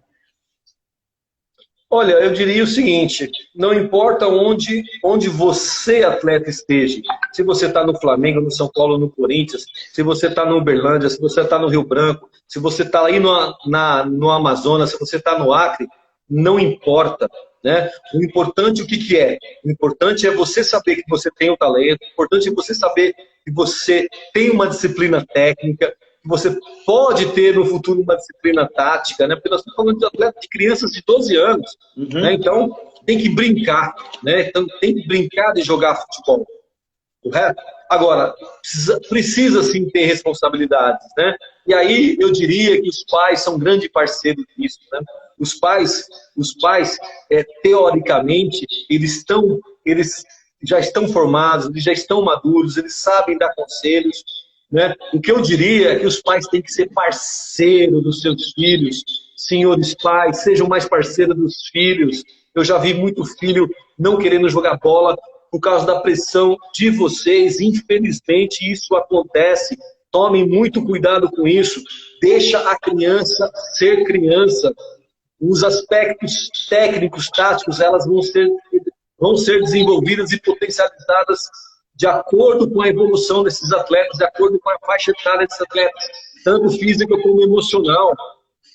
Olha, eu diria o seguinte, não importa onde você, atleta, esteja, se você está no Flamengo, no São Paulo, no Corinthians, se você está no Uberlândia, se você está no Rio Branco, se você está aí no Amazonas, se você está no Acre, não importa, né? O importante, o que é? O importante é você saber que você tem o talento, o importante é você saber que você tem uma disciplina técnica, que você pode ter no futuro uma disciplina tática, né? Porque nós estamos falando de atletas, de crianças de 12 anos, né? Então tem que brincar, né? Então tem que brincar de jogar futebol, correto? Agora, precisa sim ter responsabilidades, né? E aí eu diria que os pais são grandes parceiros disso, né? Os pais teoricamente, eles já estão formados, eles já estão maduros, eles sabem dar conselhos, né? O que eu diria é que os pais têm que ser parceiros dos seus filhos. Senhores pais, sejam mais parceiros dos filhos. Eu já vi muito filho não querendo jogar bola por causa da pressão de vocês. Infelizmente, isso acontece. Tomem muito cuidado com isso. Deixa a criança ser criança. Os aspectos técnicos, táticos, elas vão ser desenvolvidas e potencializadas de acordo com a evolução desses atletas, de acordo com a faixa etária desses atletas, tanto física como emocional,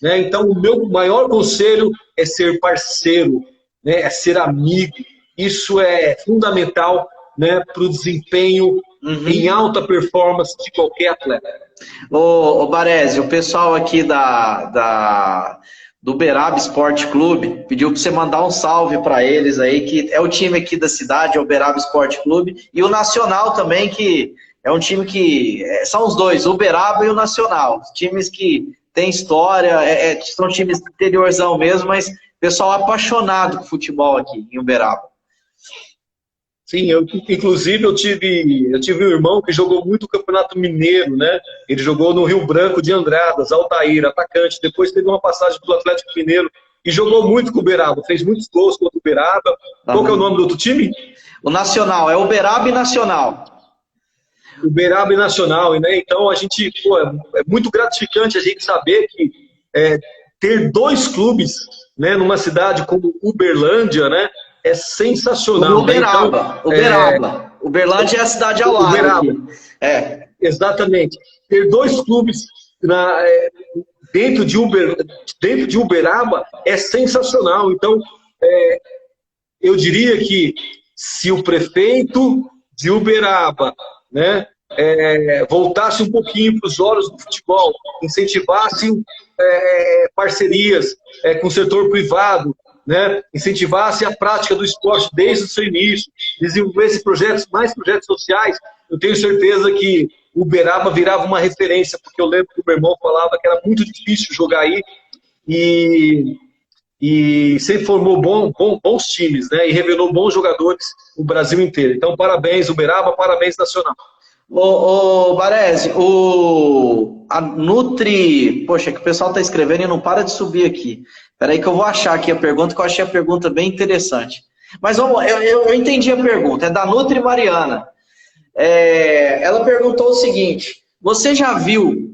né? Então, o meu maior conselho é ser parceiro, né? É ser amigo. Isso é fundamental, né, para o desempenho em alta performance de qualquer atleta. Ô Baresi, o pessoal aqui do Uberaba Esporte Clube pediu para você mandar um salve para eles aí, que é o time aqui da cidade, é o Uberaba Esporte Clube, e o Nacional também, que é um time que... são os dois, o Uberaba e o Nacional, times que têm história, são times interiorzão mesmo, mas pessoal apaixonado por futebol aqui em Uberaba. Sim, inclusive eu tive um irmão que jogou muito o Campeonato Mineiro, né? Ele jogou no Rio Branco de Andradas, Altair, atacante, depois teve uma passagem pelo Atlético Mineiro e jogou muito com o Uberaba, fez muitos gols contra o Uberaba. Qual que é o nome do outro time? O Nacional, é Uberaba e Nacional. Uberaba e Nacional, né? Então a gente, é muito gratificante a gente saber que ter dois clubes, né, numa cidade como Uberlândia, né? É sensacional. Uberaba, né? Então, Uberaba. Uberlândia é a cidade ao lado. Uberaba. Exatamente. Ter dois clubes dentro de Uberaba é sensacional. Então, eu diria que se o prefeito de Uberaba, né, voltasse um pouquinho para os olhos do futebol, incentivasse parcerias com o setor privado, né, incentivasse a prática do esporte desde o seu início, desenvolvesse mais projetos sociais, eu tenho certeza que o Uberaba virava uma referência, porque eu lembro que o meu irmão falava que era muito difícil jogar aí, e sempre formou bons times, né, e revelou bons jogadores no Brasil inteiro. Então, parabéns, Uberaba, parabéns, Nacional. Ô Baresi, a Nutri... Poxa, que o pessoal está escrevendo e não para de subir aqui. Espera aí que eu vou achar aqui a pergunta, que eu achei a pergunta bem interessante. Mas vamos, eu entendi a pergunta, é da Nutri Mariana. Ela perguntou o seguinte, você já viu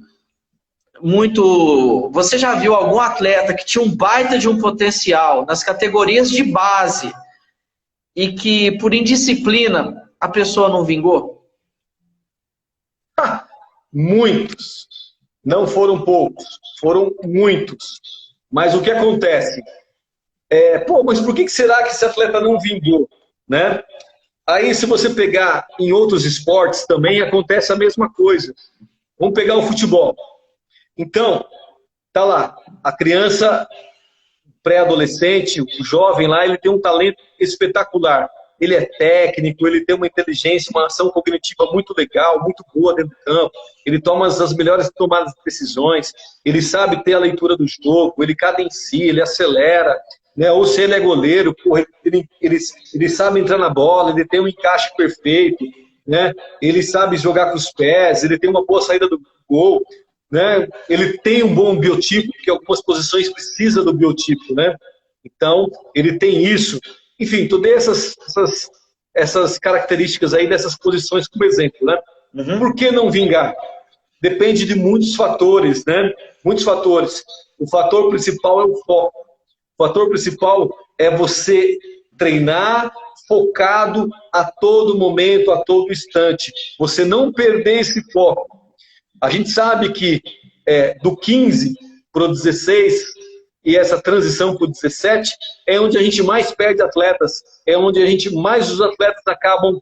algum atleta que tinha um baita de um potencial nas categorias de base e que, por indisciplina, a pessoa não vingou? Muitos. Não foram poucos, foram muitos. Mas o que acontece? Mas por que será que esse atleta não vingou? Né? Aí, se você pegar em outros esportes, também acontece a mesma coisa. Vamos pegar o futebol. Então, tá lá, a criança pré-adolescente, o jovem lá, ele tem um talento espetacular. Ele é técnico, ele tem uma inteligência, uma ação cognitiva muito legal, muito boa dentro do campo. Ele toma as melhores tomadas de decisões, ele sabe ter a leitura do jogo, ele cadencia, ele acelera, né? Ou se ele é goleiro, ele sabe entrar na bola, ele tem um encaixe perfeito, né? Ele sabe jogar com os pés, ele tem uma boa saída do gol, né? Ele tem um bom biotipo, porque algumas posições precisam do biotipo, né? Então, ele tem isso. Enfim, tu dei essas características aí dessas posições como exemplo, né? Uhum. Por que não vingar? Depende de muitos fatores, né? Muitos fatores. O fator principal é o foco. O fator principal é você treinar focado a todo momento, a todo instante. Você não perder esse foco. A gente sabe que do 15 para o 16... e essa transição para o 17 é onde a gente mais perde atletas, é onde os atletas acabam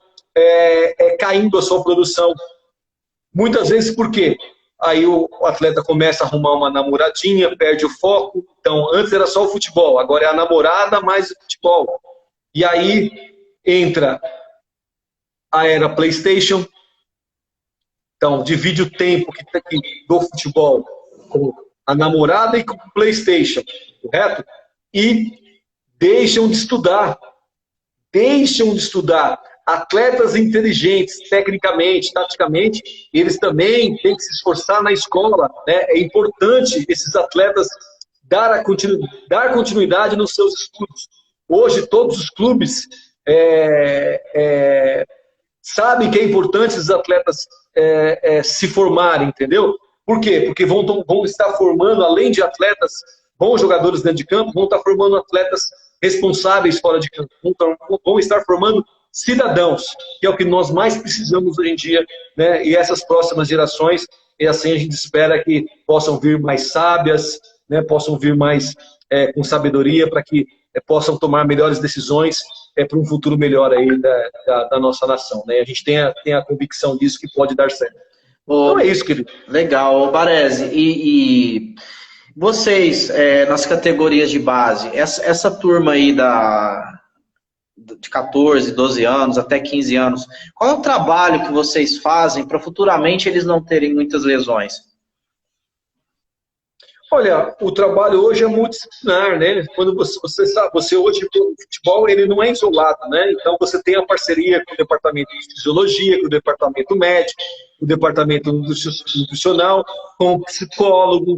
caindo a sua produção. Muitas vezes por quê? Aí o atleta começa a arrumar uma namoradinha, perde o foco. Então, antes era só o futebol, agora é a namorada mais o futebol. E aí entra a era PlayStation. Então, divide o tempo do futebol com a namorada e com o PlayStation, correto? E deixam de estudar. Deixam de estudar. Atletas inteligentes, tecnicamente, taticamente, eles também têm que se esforçar na escola, né? É importante esses atletas dar continuidade nos seus estudos. Hoje, todos os clubes sabem que é importante esses atletas se formarem, entendeu? Por quê? Porque vão estar formando, além de atletas, bons jogadores dentro de campo, vão estar formando atletas responsáveis fora de campo, vão estar formando cidadãos, que é o que nós mais precisamos hoje em dia, né? E essas próximas gerações, e assim a gente espera que possam vir mais sábias, né? Possam vir mais com sabedoria, para que possam tomar melhores decisões para um futuro melhor aí da nossa nação, né? A gente tem a convicção disso que pode dar certo. Então é isso, querido. Legal, Baresi. E vocês, nas categorias de base, essa turma aí de 14, 12 anos, até 15 anos, qual é o trabalho que vocês fazem para futuramente eles não terem muitas lesões? Olha, o trabalho hoje é multidisciplinar, né? Quando você sabe, hoje, o futebol, ele não é isolado, né? Então, você tem a parceria com o departamento de fisiologia, com o departamento médico, com o departamento nutricional, com o psicólogo,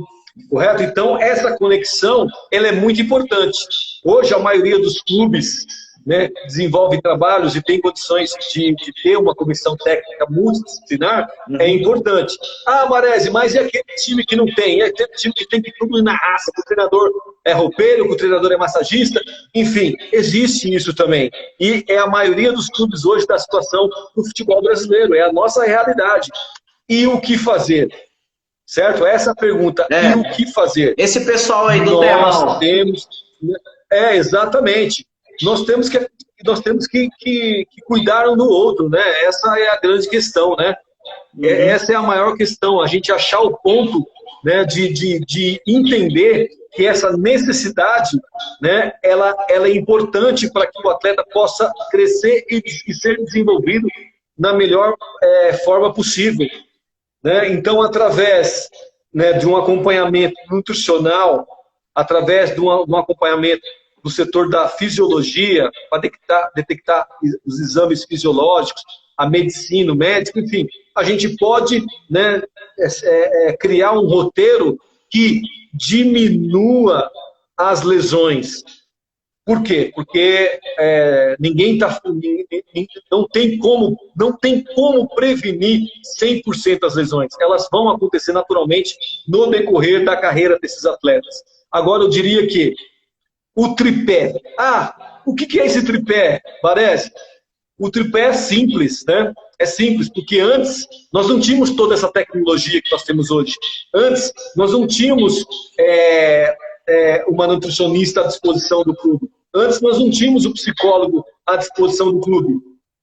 correto? Então, essa conexão, ela é muito importante. Hoje, a maioria dos clubes, né, desenvolve trabalhos e tem condições de ter uma comissão técnica multidisciplinar, é importante. Ah, Baresi, mas e aquele time que não tem? É aquele time que tem que tudo na raça, que o treinador é roupeiro, que o treinador é massagista, enfim, existe isso também. E é a maioria dos clubes hoje da situação do futebol brasileiro, é a nossa realidade. E o que fazer? Certo? Essa é a pergunta. E o que fazer? Esse pessoal aí do Nós temos... exatamente. Nós temos que cuidar um do outro, né? Essa é a grande questão, né? Essa é a maior questão, a gente achar o ponto, né, de entender que essa necessidade, né, ela é importante para que o atleta possa crescer e ser desenvolvido na melhor forma possível, né? Então, através, né, de um acompanhamento nutricional, através de um acompanhamento do setor da fisiologia, para detectar os exames fisiológicos, a medicina, o médico, enfim, a gente pode, né, criar um roteiro que diminua as lesões. Por quê? Porque não tem como prevenir 100% as lesões. Elas vão acontecer naturalmente no decorrer da carreira desses atletas. Agora, eu diria que o tripé. O que é esse tripé, Baresi? O tripé é simples, né? É simples, porque antes nós não tínhamos toda essa tecnologia que nós temos hoje. Antes, nós não tínhamos uma nutricionista à disposição do clube. Antes, nós não tínhamos o psicólogo à disposição do clube.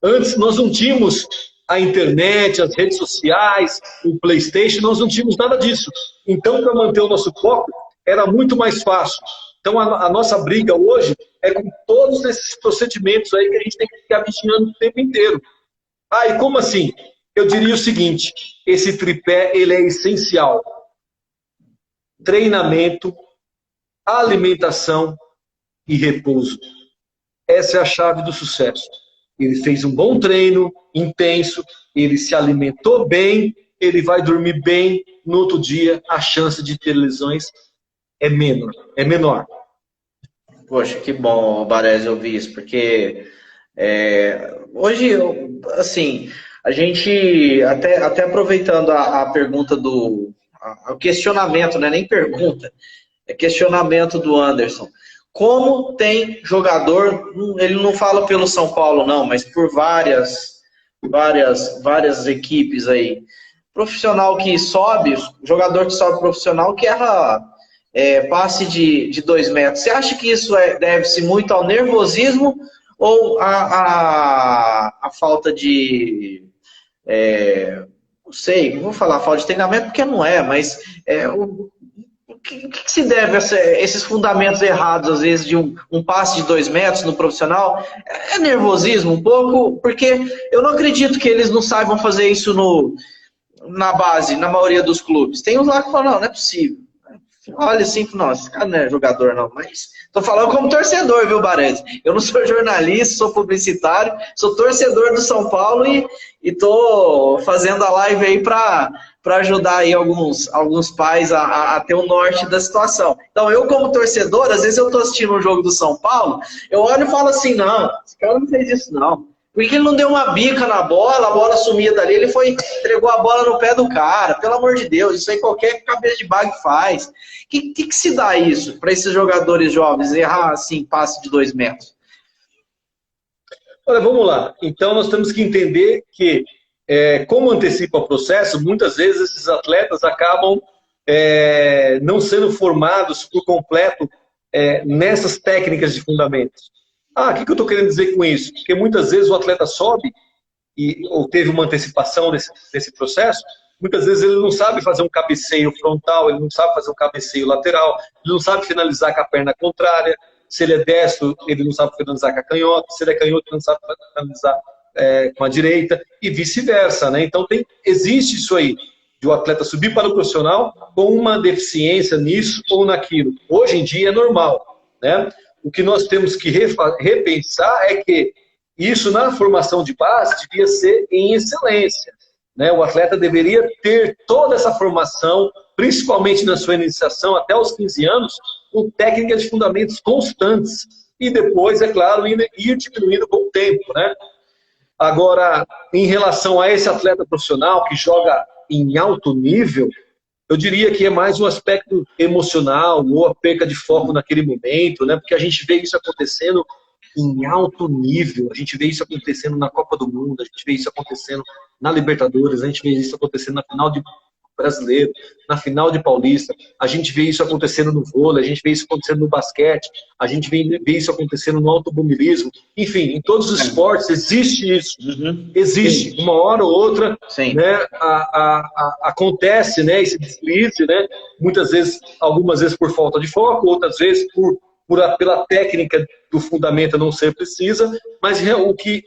Antes, nós não tínhamos a internet, as redes sociais, o PlayStation, nós não tínhamos nada disso. Então, para manter o nosso foco, era muito mais fácil. Então, a nossa briga hoje é com todos esses procedimentos aí que a gente tem que ficar vigiando o tempo inteiro. E como assim? Eu diria o seguinte, esse tripé, ele é essencial. Treinamento, alimentação e repouso. Essa é a chave do sucesso. Ele fez um bom treino, intenso, ele se alimentou bem, ele vai dormir bem, no outro dia a chance de ter lesões é menor. Poxa, que bom, Baresi, ouvir isso, porque hoje, assim, a gente, até aproveitando a pergunta o questionamento, não é nem pergunta, é questionamento do Anderson. Como tem jogador, ele não fala pelo São Paulo não, mas por várias equipes aí, profissional que sobe, jogador que sobe profissional que erra passe de 2 metros. Você acha que isso deve-se muito ao nervosismo ou a falta de... não sei, não vou falar falta de treinamento porque não mas o que se deve a esses fundamentos errados, às vezes, de um passe de 2 metros no profissional? É nervosismo um pouco, porque eu não acredito que eles não saibam fazer isso na base, na maioria dos clubes. Tem uns lá que falam, não é possível. Olha assim, não, esse cara não é jogador não, mas tô falando como torcedor, viu, Baresi? Eu não sou jornalista, sou publicitário, sou torcedor do São Paulo e tô fazendo a live aí para ajudar aí alguns pais a ter o norte da situação. Então, eu como torcedor, às vezes eu tô assistindo um jogo do São Paulo, eu olho e falo assim, não, esse cara não fez isso não. Por que ele não deu uma bica na bola, a bola sumia dali, ele entregou a bola no pé do cara, pelo amor de Deus, isso aí qualquer cabeça de bag faz. Que se dá isso para esses jogadores jovens errar assim, passe de 2 metros? Olha, vamos lá. Então nós temos que entender que, como antecipa o processo, muitas vezes esses atletas acabam não sendo formados por completo nessas técnicas de fundamentos. O que eu estou querendo dizer com isso? Porque muitas vezes o atleta sobe ou teve uma antecipação desse processo, muitas vezes ele não sabe fazer um cabeceio frontal, ele não sabe fazer um cabeceio lateral, ele não sabe finalizar com a perna contrária, se ele é destro, ele não sabe finalizar com a canhota, se ele é canhoto, ele não sabe finalizar com a direita, e vice-versa, né? Então existe isso aí, de o atleta subir para o profissional com uma deficiência nisso ou naquilo. Hoje em dia é normal, né? O que nós temos que repensar é que isso na formação de base devia ser em excelência, né? O atleta deveria ter toda essa formação, principalmente na sua iniciação até os 15 anos, com técnicas de fundamentos constantes. E depois, é claro, ir diminuindo com o tempo, né? Agora, em relação a esse atleta profissional que joga em alto nível, eu diria que é mais um aspecto emocional ou a perca de foco naquele momento, né? Porque a gente vê isso acontecendo em alto nível, a gente vê isso acontecendo na Copa do Mundo, a gente vê isso acontecendo na Libertadores, a gente vê isso acontecendo na final Brasileiro, na final de Paulista, a gente vê isso acontecendo no vôlei, a gente vê isso acontecendo no basquete, a gente vê isso acontecendo no automobilismo, enfim, em todos os esportes existe isso, existe, uma hora ou outra, né, acontece, né, esse deslize, né, muitas vezes, algumas vezes por falta de foco, outras vezes pela técnica do fundamento não ser precisa, mas o que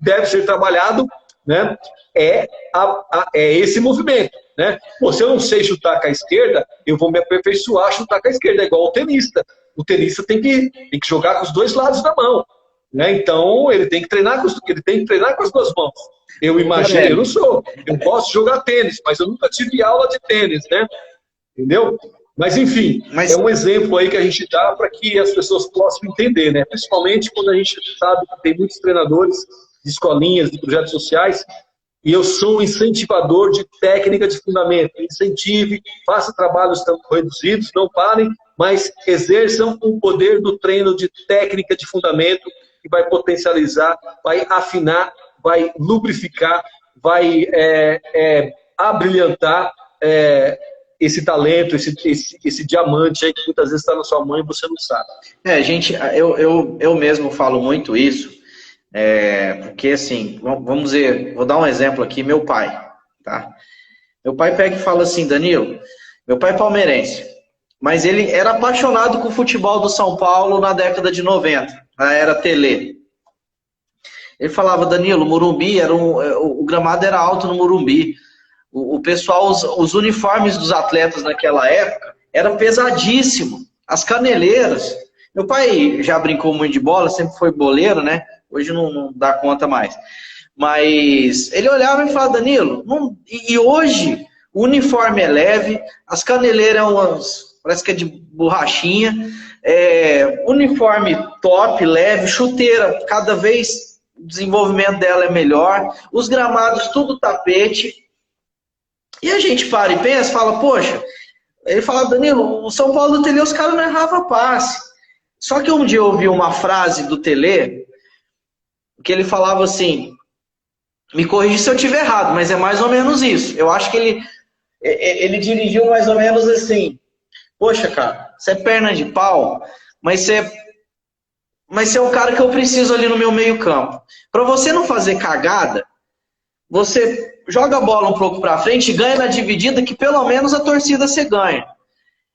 deve ser trabalhado, né, é esse movimento. Né? Pô, se eu não sei chutar com a esquerda, eu vou me aperfeiçoar a chutar com a esquerda, é igual o tenista. O tenista tem que jogar com os dois lados da mão. Né? Então, ele tem que treinar com as duas mãos. Eu imagino, eu posso jogar tênis, mas eu nunca tive aula de tênis, né? Entendeu? Mas, enfim, é um exemplo aí que a gente dá para que as pessoas possam entender, né? Principalmente quando a gente sabe que tem muitos treinadores de escolinhas, de projetos sociais, e eu sou um incentivador de técnica de fundamento. Incentive, faça trabalhos reduzidos, não parem, mas exerçam o poder do treino de técnica de fundamento que vai potencializar, vai afinar, vai lubrificar, vai abrilhantar esse talento, esse diamante aí que muitas vezes está na sua mão e você não sabe. Gente, eu mesmo falo muito isso, porque assim, vamos dizer, vou dar um exemplo aqui, meu pai, tá? Meu pai pega e fala assim, Danilo, meu pai é palmeirense, mas ele era apaixonado com o futebol do São Paulo na década de 90, na era Tele. Ele falava, Danilo, Morumbi, o gramado era alto no Morumbi, o pessoal, os uniformes dos atletas naquela época eram pesadíssimos, as caneleiras. Meu pai já brincou muito de bola, sempre foi boleiro, né? Hoje não dá conta mais. Mas ele olhava e falava, Danilo, e hoje o uniforme é leve, as caneleiras parece que é de borrachinha, uniforme top, leve, chuteira, cada vez o desenvolvimento dela é melhor, os gramados tudo tapete. E a gente para e pensa, fala, poxa, ele fala, Danilo, o São Paulo do Tele, os caras não erravam passe. Só que um dia eu ouvi uma frase do Tele, que ele falava assim, me corrija se eu estiver errado, mas é mais ou menos isso. Eu acho que ele dirigiu mais ou menos assim, poxa, cara, você é perna de pau, mas você é o cara que eu preciso ali no meu meio campo. Para você não fazer cagada, você joga a bola um pouco para frente e ganha na dividida, que pelo menos a torcida você ganha.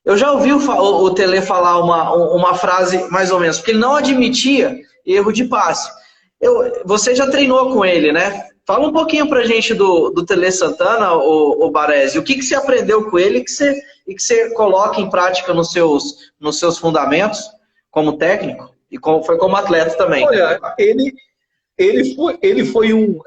Eu já ouvi o Tele falar uma frase mais ou menos, porque ele não admitia erro de passe. Você já treinou com ele, né? Fala um pouquinho pra gente do Tele Santana, o Baresi. O que você aprendeu com ele e que você coloca em prática nos seus fundamentos como técnico e foi como atleta também? Olha, ele foi um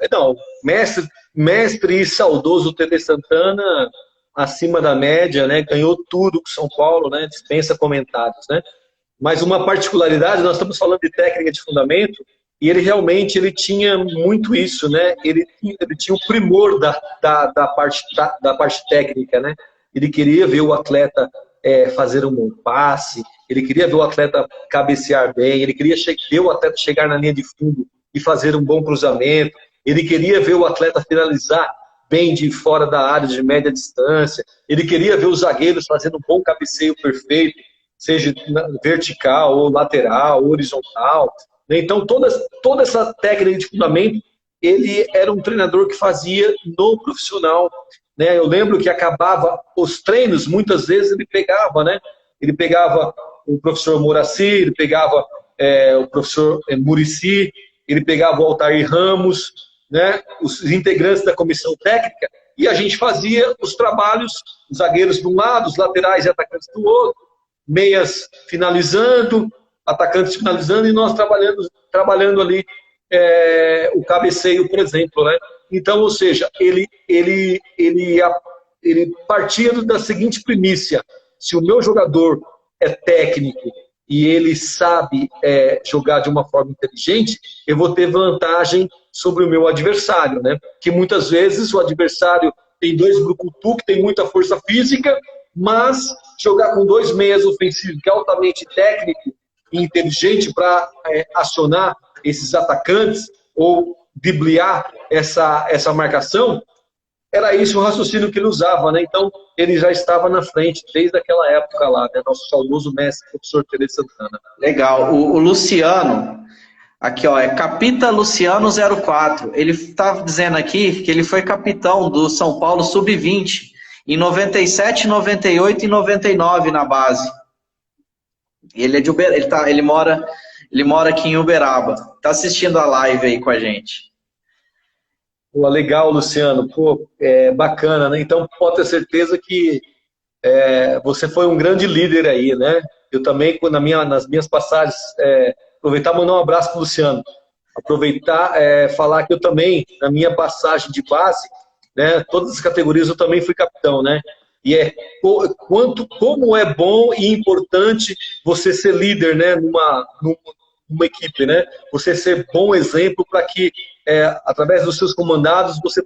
mestre e saudoso Tele Santana, acima da média, né? Ganhou tudo com São Paulo, né? Dispensa comentários, né? Mas uma particularidade, nós estamos falando de técnica de fundamento, e ele realmente tinha muito isso, né? Ele tinha o primor da parte técnica, né? Ele queria ver o atleta fazer um bom passe, ele queria ver o atleta cabecear bem, ele queria ver o atleta chegar na linha de fundo e fazer um bom cruzamento, ele queria ver o atleta finalizar bem de fora da área de média distância, ele queria ver os zagueiros fazendo um bom cabeceio perfeito, seja vertical, ou lateral, ou horizontal. Então, toda essa técnica de fundamento, ele era um treinador que fazia no profissional. Né? Eu lembro que acabava os treinos, muitas vezes ele pegava, né? Ele pegava o professor Moraci, ele pegava o professor Muricy, ele pegava o Altair Ramos, né? Os integrantes da comissão técnica, e a gente fazia os trabalhos, os zagueiros de um lado, os laterais e atacantes do outro, meias finalizando, atacantes finalizando, e nós trabalhando ali o cabeceio, por exemplo, né? Então, ou seja, ele partia da seguinte primícia: se o meu jogador é técnico e ele sabe jogar de uma forma inteligente, eu vou ter vantagem sobre o meu adversário, né? Que muitas vezes o adversário tem dois brucutu, que tem muita força física, mas jogar com dois meias ofensivos, que é altamente técnico e inteligente para acionar esses atacantes ou driblar essa marcação, era esse o raciocínio que ele usava, né? Então, ele já estava na frente desde aquela época lá, né? Nosso saudoso mestre, professor Teresa Santana. Legal. O Luciano, aqui ó, é Capita Luciano 04. Ele estava dizendo aqui que ele foi capitão do São Paulo Sub-20 em 97, 98 e 99 na base. Ele é de ele mora aqui em Uberaba. Está assistindo a live aí com a gente. Pô, legal, Luciano. Pô, bacana, né? Então, pode ter certeza que você foi um grande líder aí, né? Eu também, nas minhas passagens, aproveitar e mandar um abraço para o Luciano. Aproveitar, falar que eu também, na minha passagem de base, né, todas as categorias eu também fui capitão, né? E como é bom e importante você ser líder, né, numa equipe, né? Você ser bom exemplo para que, através dos seus comandados, você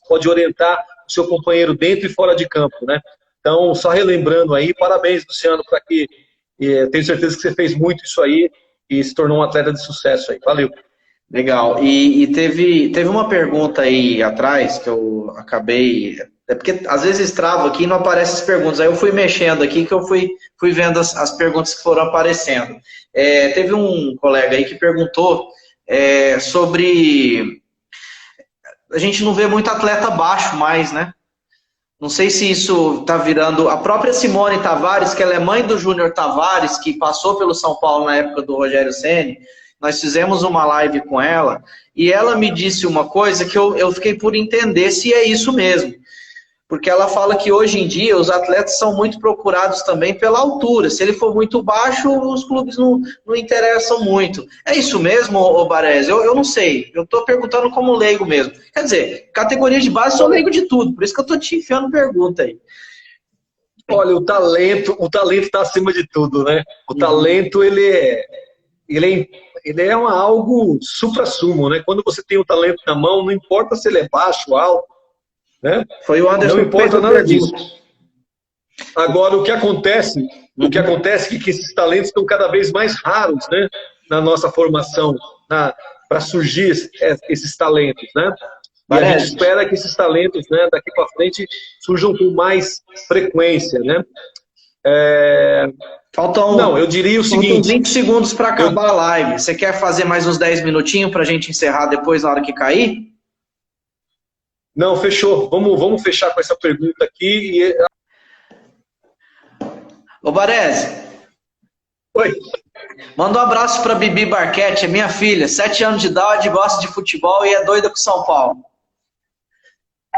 pode orientar o seu companheiro dentro e fora de campo, né? Então, só relembrando aí, parabéns, Luciano, para que tenho certeza que você fez muito isso aí e se tornou um atleta de sucesso aí. Valeu. Legal. E teve uma pergunta aí atrás que eu acabei. É porque às vezes trava aqui e não aparecem as perguntas. Aí eu fui mexendo aqui que eu fui vendo as perguntas que foram aparecendo. Teve um colega aí que perguntou sobre. A gente não vê muito atleta baixo mais, né? Não sei se isso está virando. A própria Simone Tavares, que ela é mãe do Júnior Tavares, que passou pelo São Paulo na época do Rogério Ceni, nós fizemos uma live com ela e ela me disse uma coisa que eu fiquei por entender se é isso mesmo. Porque ela fala que hoje em dia os atletas são muito procurados também pela altura. Se ele for muito baixo, os clubes não interessam muito. É isso mesmo, ô Baresi? Eu não sei. Eu estou perguntando como leigo mesmo. Quer dizer, categoria de base sou leigo de tudo. Por isso que eu estou te enfiando pergunta aí. Olha, o talento está acima de tudo, né? O talento, ele é algo supra-sumo, né? Quando você tem o talento na mão, não importa se ele é baixo ou alto, né? Foi o Anderson não importa nada disso. Agora, o que acontece é que esses talentos estão cada vez mais raros, né? Na nossa formação, para surgir esses talentos, né? E a gente espera que esses talentos, né, daqui para frente, surjam com mais frequência, né? Eu diria o seguinte... Faltam 20 segundos para acabar a live. Você quer fazer mais uns 10 minutinhos para a gente encerrar depois, na hora que cair? Não, fechou. Vamos fechar com essa pergunta aqui. Ô, Baresi. Oi. Manda um abraço para Bibi Barquete, é minha filha, 7 anos de idade, gosta de futebol e é doida com São Paulo.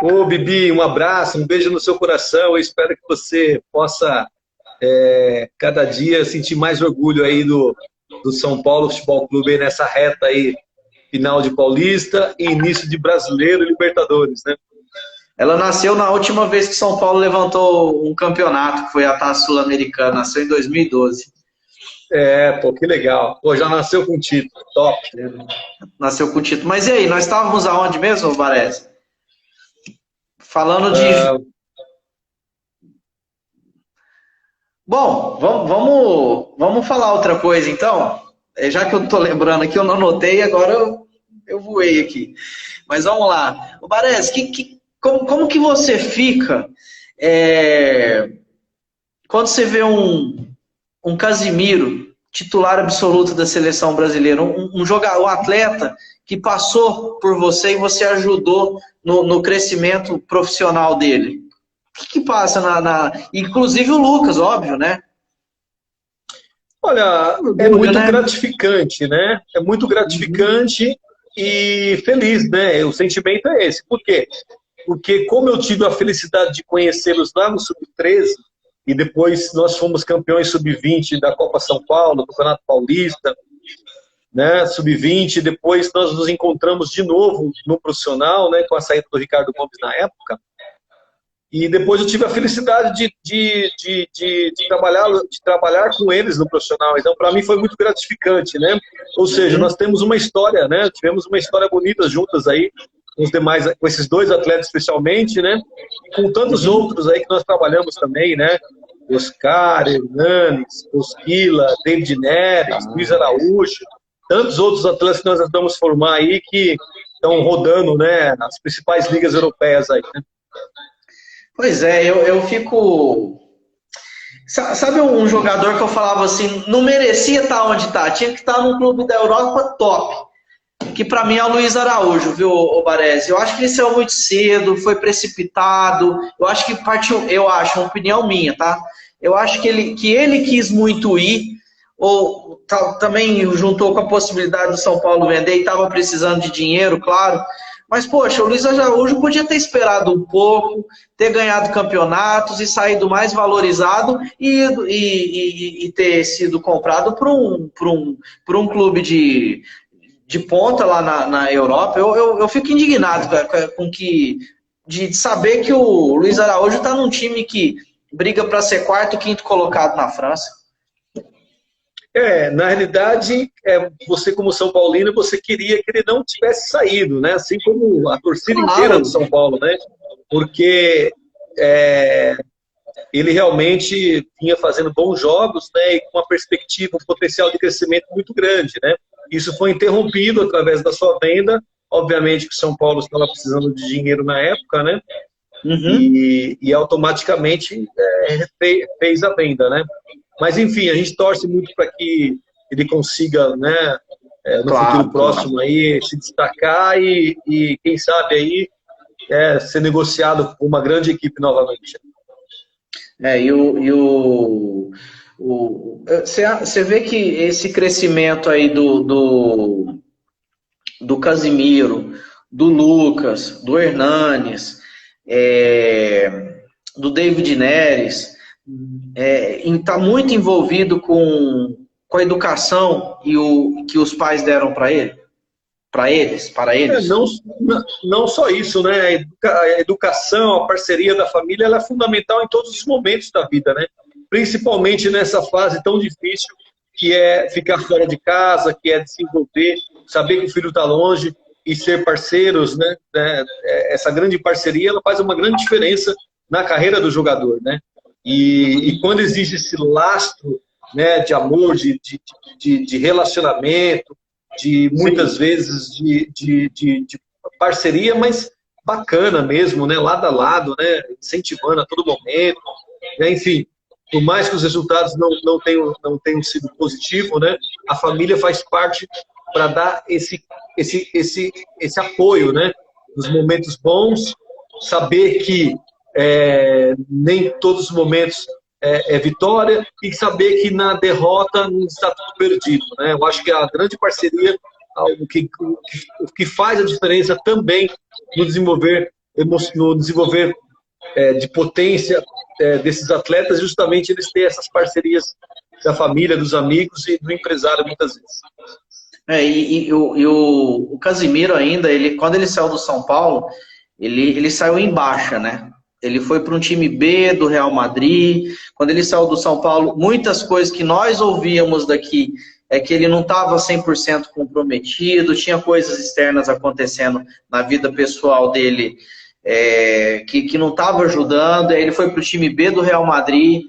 Ô, Bibi, um abraço, um beijo no seu coração. Eu espero que você possa, cada dia, sentir mais orgulho aí do São Paulo Futebol Clube aí nessa reta aí, final de Paulista e início de Brasileiro e Libertadores, né? Ela nasceu na última vez que São Paulo levantou um campeonato, que foi a Taça Sul-Americana, nasceu em 2012. Pô, que legal. Pô, já nasceu com título, top. Nasceu com título. Mas e aí, nós estávamos aonde mesmo, Baresi? Falando de... Bom, vamos falar outra coisa, então. Já que eu não estou lembrando aqui, eu não anotei, agora eu voei aqui. Mas vamos lá. Baresi, como que você fica quando você vê um Casimiro, titular absoluto da seleção brasileira, um atleta que passou por você e você ajudou no crescimento profissional dele? O que passa inclusive o Lucas, óbvio, né? Olha, é muito gratificante, né? É muito gratificante e feliz, né? O sentimento é esse. Por quê? Porque como eu tive a felicidade de conhecê-los lá no Sub-13, e depois nós fomos campeões Sub-20 da Copa São Paulo, do Campeonato Paulista, né? Sub-20, depois nós nos encontramos de novo no profissional, né? Com a saída do Ricardo Gomes na época. E depois eu tive a felicidade de trabalhar com eles no profissional. Então, para mim, foi muito gratificante, né? Ou seja, nós temos uma história, né? Tivemos uma história bonita juntas aí, com os demais, com esses dois atletas especialmente, né? E com tantos outros aí que nós trabalhamos também, né? Oscar, Hernanes, Osquila, David Neres, Luiz Araújo, tantos outros atletas que nós vamos formar aí que estão rodando, né, nas principais ligas europeias aí, né? Pois é, eu fico... Sabe um jogador que eu falava assim, não merecia estar onde está, tinha que estar num clube da Europa top, que para mim é o Luiz Araújo, viu, o Baresi? Eu acho que ele saiu muito cedo, foi precipitado, eu acho que partiu, uma opinião minha, tá? Eu acho que ele quis muito ir, ou também juntou com a possibilidade do São Paulo vender e estava precisando de dinheiro, claro. Mas, poxa, o Luiz Araújo podia ter esperado um pouco, ter ganhado campeonatos e saído mais valorizado e ter sido comprado por um clube de ponta lá na Europa. Eu fico indignado de saber que o Luiz Araújo está num time que briga para ser quarto, quinto colocado na França. Na realidade, você como São Paulino, você queria que ele não tivesse saído, né? Assim como a torcida inteira do São Paulo, né? Porque ele realmente vinha fazendo bons jogos, né? E com uma perspectiva, um potencial de crescimento muito grande, né? Isso foi interrompido através da sua venda. Obviamente que o São Paulo estava precisando de dinheiro na época, né? Uhum. E automaticamente fez a venda, né? Mas, enfim, a gente torce muito para que ele consiga, né, no futuro próximo aí, se destacar e quem sabe aí, ser negociado com uma grande equipe novamente. Você vê que esse crescimento aí do Casimiro, do Lucas, do Hernanes, do David Neres, está muito envolvido com a educação que os pais deram para eles. Não só isso, né? A educação, a parceria da família, ela é fundamental em todos os momentos da vida, né? Principalmente nessa fase tão difícil que é ficar fora de casa, que é desenvolver, saber que o filho está longe e ser parceiros, né? Essa grande parceria, ela faz uma grande diferença na carreira do jogador, né? E quando existe esse lastro, né, de amor, de relacionamento, de muitas vezes de parceria, mas bacana mesmo, né, lado a lado, né, incentivando a todo momento, né, enfim, por mais que os resultados não tenham sido positivos, né, a família faz parte para dar esse apoio, né, nos momentos bons, saber que nem todos os momentos é vitória e saber que na derrota não está tudo perdido, né? Eu acho que a grande parceria, o que faz a diferença também no desenvolver de potência desses atletas, justamente eles têm essas parcerias da família, dos amigos e do empresário muitas vezes. O Casimiro ainda, quando ele saiu do São Paulo, ele saiu em baixa, né? Ele foi para um time B do Real Madrid. Quando ele saiu do São Paulo, muitas coisas que nós ouvíamos daqui é que ele não estava 100% comprometido, tinha coisas externas acontecendo na vida pessoal dele que não estava ajudando. Aí ele foi para o time B do Real Madrid,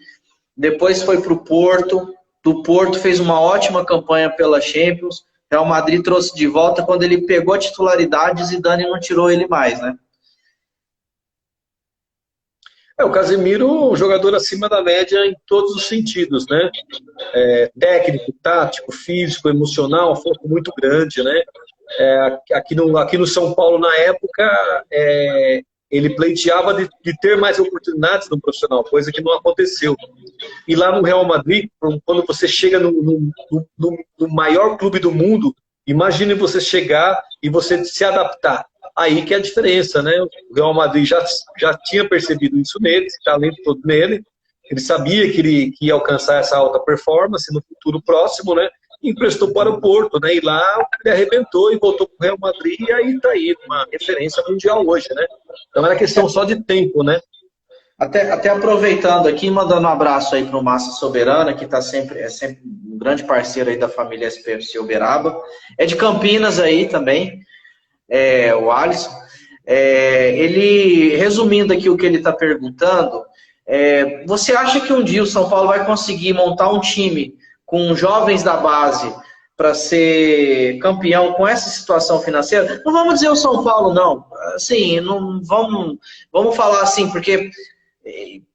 depois foi para o Porto. Do Porto fez uma ótima campanha pela Champions. Real Madrid trouxe de volta. Quando ele pegou a titularidade, Zidane não tirou ele mais, né? O Casemiro, um jogador acima da média em todos os sentidos, né? Técnico, tático, físico, emocional, um foco muito grande, né? Aqui no São Paulo, na época, ele pleiteava de ter mais oportunidades no profissional, coisa que não aconteceu. E lá no Real Madrid, quando você chega no maior clube do mundo, imagine você chegar e você se adaptar. Aí que é a diferença, né? O Real Madrid já tinha percebido isso nele, esse talento todo nele. Ele sabia que ele ia alcançar essa alta performance no futuro próximo, né? E emprestou para o Porto, né? E lá ele arrebentou e voltou para o Real Madrid e aí está aí, uma referência mundial hoje, né? Então era questão só de tempo, né? Até aproveitando aqui, mandando um abraço aí para o Massa Soberana, que é sempre um grande parceiro aí da família SPFC Uberaba. É de Campinas aí também. O Alisson, ele, resumindo aqui o que ele está perguntando, você acha que um dia o São Paulo vai conseguir montar um time com jovens da base para ser campeão com essa situação financeira. Não vamos dizer o São Paulo, não. Assim, não vamos falar assim, porque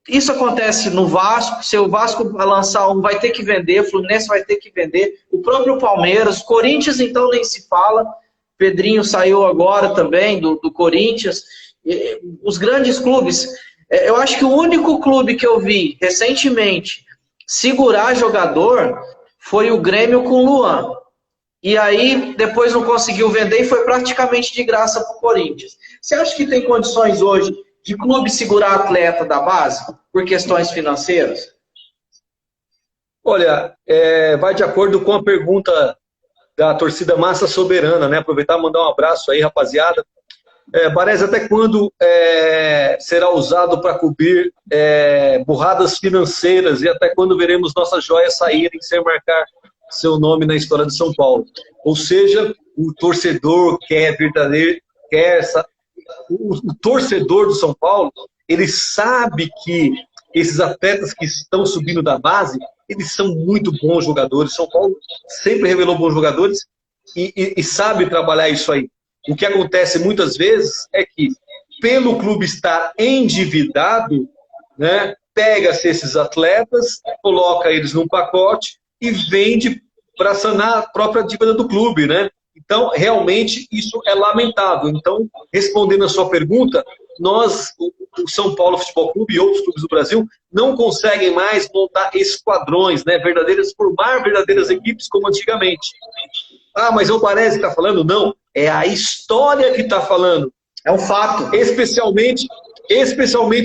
isso acontece no Vasco. Se o Vasco lançar um, vai ter que vender, o Fluminense vai ter que vender, o próprio Palmeiras, Corinthians, então nem se fala. Pedrinho saiu agora também do Corinthians. Os grandes clubes, eu acho que o único clube que eu vi recentemente segurar jogador foi o Grêmio com o Luan. E aí, depois não conseguiu vender e foi praticamente de graça para o Corinthians. Você acha que tem condições hoje de clube segurar atleta da base por questões financeiras? Olha, vai de acordo com a pergunta da torcida Massa Soberana, né? Aproveitar e mandar um abraço aí, rapaziada. Baresi, até quando será usado para cobrir burradas financeiras e até quando veremos nossas joias saírem sem marcar seu nome na história de São Paulo? Ou seja, o torcedor o torcedor do São Paulo, ele sabe que esses atletas que estão subindo da base, eles são muito bons jogadores. São Paulo sempre revelou bons jogadores e sabe trabalhar isso aí. O que acontece muitas vezes é que, pelo clube estar endividado, né, pega-se esses atletas, coloca eles num pacote e vende para sanar a própria dívida do clube, né? Então, realmente, isso é lamentável. Então, respondendo a sua pergunta, o São Paulo Futebol Clube e outros clubes do Brasil não conseguem mais montar esquadrões, né, formar verdadeiras equipes como antigamente. Ah, mas é o Baresi que está falando? Não, é a história que está falando. É um fato. Especialmente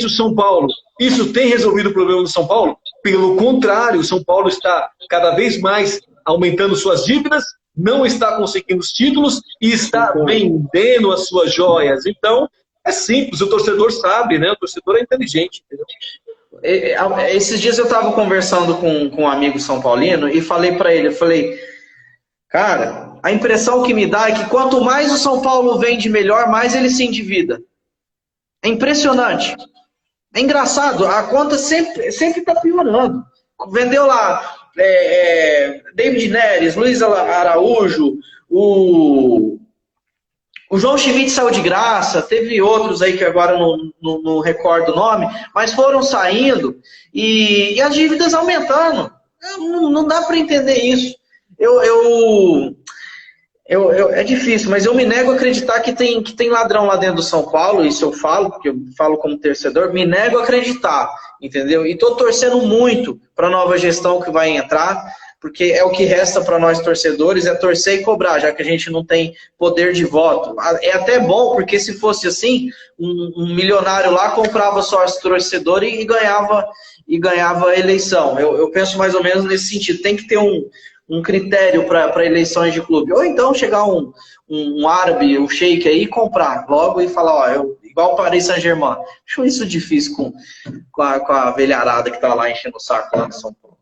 o São Paulo. Isso tem resolvido o problema do São Paulo? Pelo contrário, o São Paulo está cada vez mais aumentando suas dívidas, não está conseguindo os títulos e está vendendo as suas joias. Então, é simples, o torcedor sabe, né? O torcedor é inteligente, entendeu? Esses dias eu estava conversando com um amigo são paulino e falei para ele, cara, a impressão que me dá é que quanto mais o São Paulo vende melhor, mais ele se endivida. É impressionante. É engraçado, a conta sempre está piorando. Vendeu lá David Neres, Luiz Araújo, o João Schmidt saiu de graça, teve outros aí que agora não recordo o nome, mas foram saindo e as dívidas aumentando. Não dá para entender isso. É difícil, mas eu me nego a acreditar que tem ladrão lá dentro do São Paulo, isso eu falo, porque eu falo como torcedor, me nego a acreditar, entendeu? E estou torcendo muito para a nova gestão que vai entrar, porque é o que resta para nós torcedores, é torcer e cobrar, já que a gente não tem poder de voto. É até bom, porque se fosse assim, um milionário lá comprava sócio torcedor e ganhava a eleição. Eu penso mais ou menos nesse sentido, tem que ter um critério para eleições de clube. Ou então chegar um árabe, um sheik aí e comprar logo e falar, igual o Paris Saint-Germain. Acho isso difícil com a velharada que está lá enchendo o saco lá no São Paulo.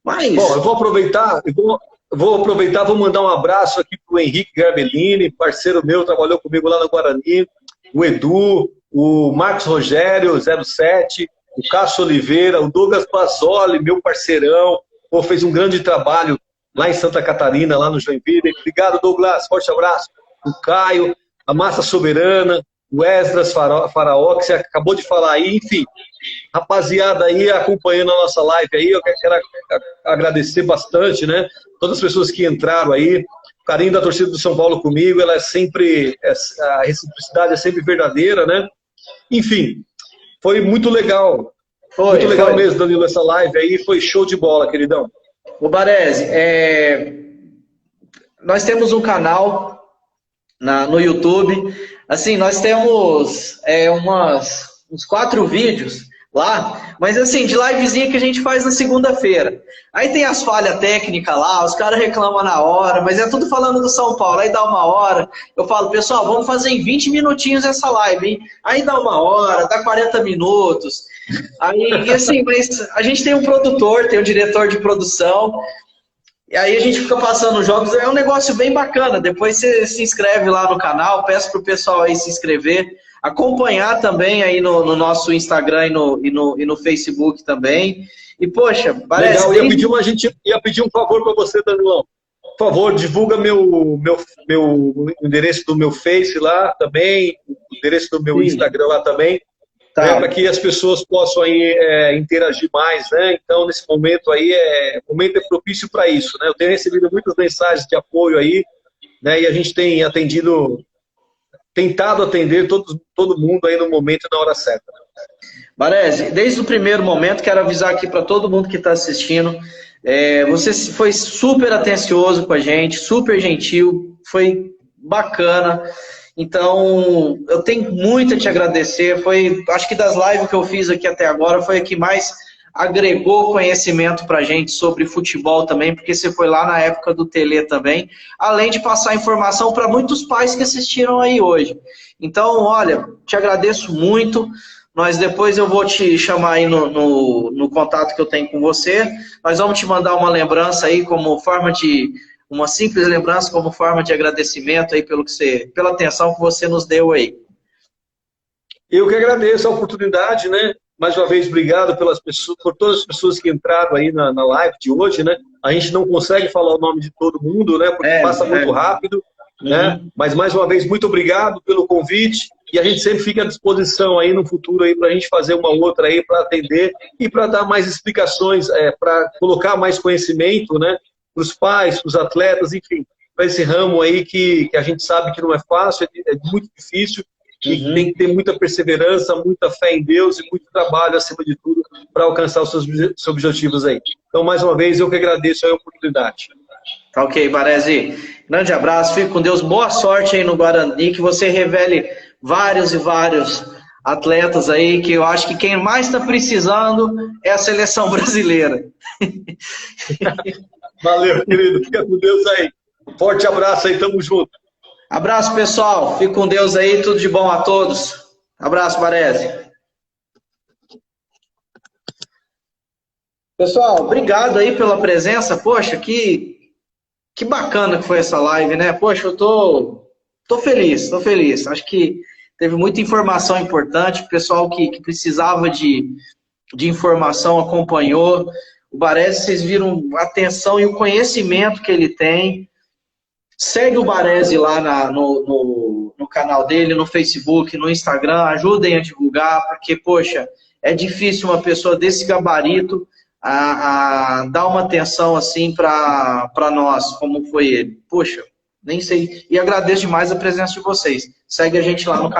Mas... Bom, eu vou aproveitar, vou mandar um abraço aqui para o Henrique Garbellini, parceiro meu, trabalhou comigo lá no Guarani, o Edu, o Marcos Rogério, 07, o Cássio Oliveira, o Douglas Pazzoli, meu parceirão, fez um grande trabalho lá em Santa Catarina, lá no Joinville. Obrigado, Douglas, forte abraço. O Caio, a Massa Soberana, o Esdras Faraó, que você acabou de falar aí, enfim. Rapaziada aí acompanhando a nossa live aí, eu quero agradecer bastante, né? Todas as pessoas que entraram aí, o carinho da torcida do São Paulo comigo, ela a reciprocidade é sempre verdadeira, né? Enfim, foi muito legal. Muito legal mesmo, Danilo, essa live aí, foi show de bola, queridão. O Baresi, nós temos um canal no YouTube, assim, nós temos uns 4 vídeos lá, mas assim, de livezinha que a gente faz na segunda-feira. Aí tem as falhas técnicas lá, os caras reclamam na hora, mas é tudo falando do São Paulo, aí dá 1 hora, eu falo, pessoal, vamos fazer em 20 minutinhos essa live, hein? Aí dá 1 hora, dá 40 minutos, aí, assim, mas a gente tem um produtor, tem um diretor de produção, e aí a gente fica passando os jogos, é um negócio bem bacana, depois você se inscreve lá no canal, peço pro pessoal aí se inscrever, acompanhar também aí no nosso Instagram e no Facebook também. E, poxa, parece... Legal, ia pedir um favor para você, Danilão. Por favor, divulga meu endereço do meu Face lá também, o endereço do meu Sim. Instagram lá também, Tá. né, para que as pessoas possam aí, interagir mais, né? Então, nesse momento aí, o momento é propício para isso, né? Eu tenho recebido muitas mensagens de apoio aí, né? E a gente tem tentado atender todo mundo aí no momento e na hora certa. Baresi, desde o primeiro momento, quero avisar aqui para todo mundo que está assistindo, você foi super atencioso com a gente, super gentil, foi bacana. Então, eu tenho muito a te agradecer. Acho que das lives que eu fiz aqui até agora, foi a que mais agregou conhecimento para a gente sobre futebol também, porque você foi lá na época do Tele também, além de passar informação para muitos pais que assistiram aí hoje. Então, olha, te agradeço muito. Depois eu vou te chamar aí no contato que eu tenho com você. Nós vamos te mandar uma lembrança aí uma simples lembrança como forma de agradecimento aí pela atenção que você nos deu aí. Eu que agradeço a oportunidade, né? Mais uma vez, obrigado por todas as pessoas que entraram aí na live de hoje, né? A gente não consegue falar o nome de todo mundo, né? Porque passa muito rápido, né? Mas mais uma vez, muito obrigado pelo convite. E a gente sempre fica à disposição aí no futuro aí para a gente fazer uma outra aí para atender e para dar mais explicações, para colocar mais conhecimento, né? Para os pais, para os atletas, enfim, para esse ramo aí que a gente sabe que não é fácil, é muito difícil. E tem que ter muita perseverança, muita fé em Deus e muito trabalho, acima de tudo, para alcançar os seus objetivos aí. Então, mais uma vez, eu que agradeço a oportunidade. Tá ok, Baresi. Grande abraço, fique com Deus. Boa sorte aí no Guarani, que você revele vários e vários atletas aí, que eu acho que quem mais está precisando é a seleção brasileira. Valeu, querido. Fica com Deus aí. Forte abraço aí, tamo junto. Abraço, pessoal. Fique com Deus aí, tudo de bom a todos. Abraço, Baresi. Pessoal, obrigado aí pela presença. Poxa, que bacana que foi essa live, né? Poxa, eu tô feliz, tô feliz. Acho que teve muita informação importante. O pessoal que precisava de informação acompanhou. O Baresi, vocês viram a atenção e o conhecimento que ele tem. Segue o Baresi lá no canal dele, no Facebook, no Instagram, ajudem a divulgar, porque, poxa, é difícil uma pessoa desse gabarito a dar uma atenção assim para nós, como foi ele. Poxa, nem sei. E agradeço demais a presença de vocês. Segue a gente lá no canal.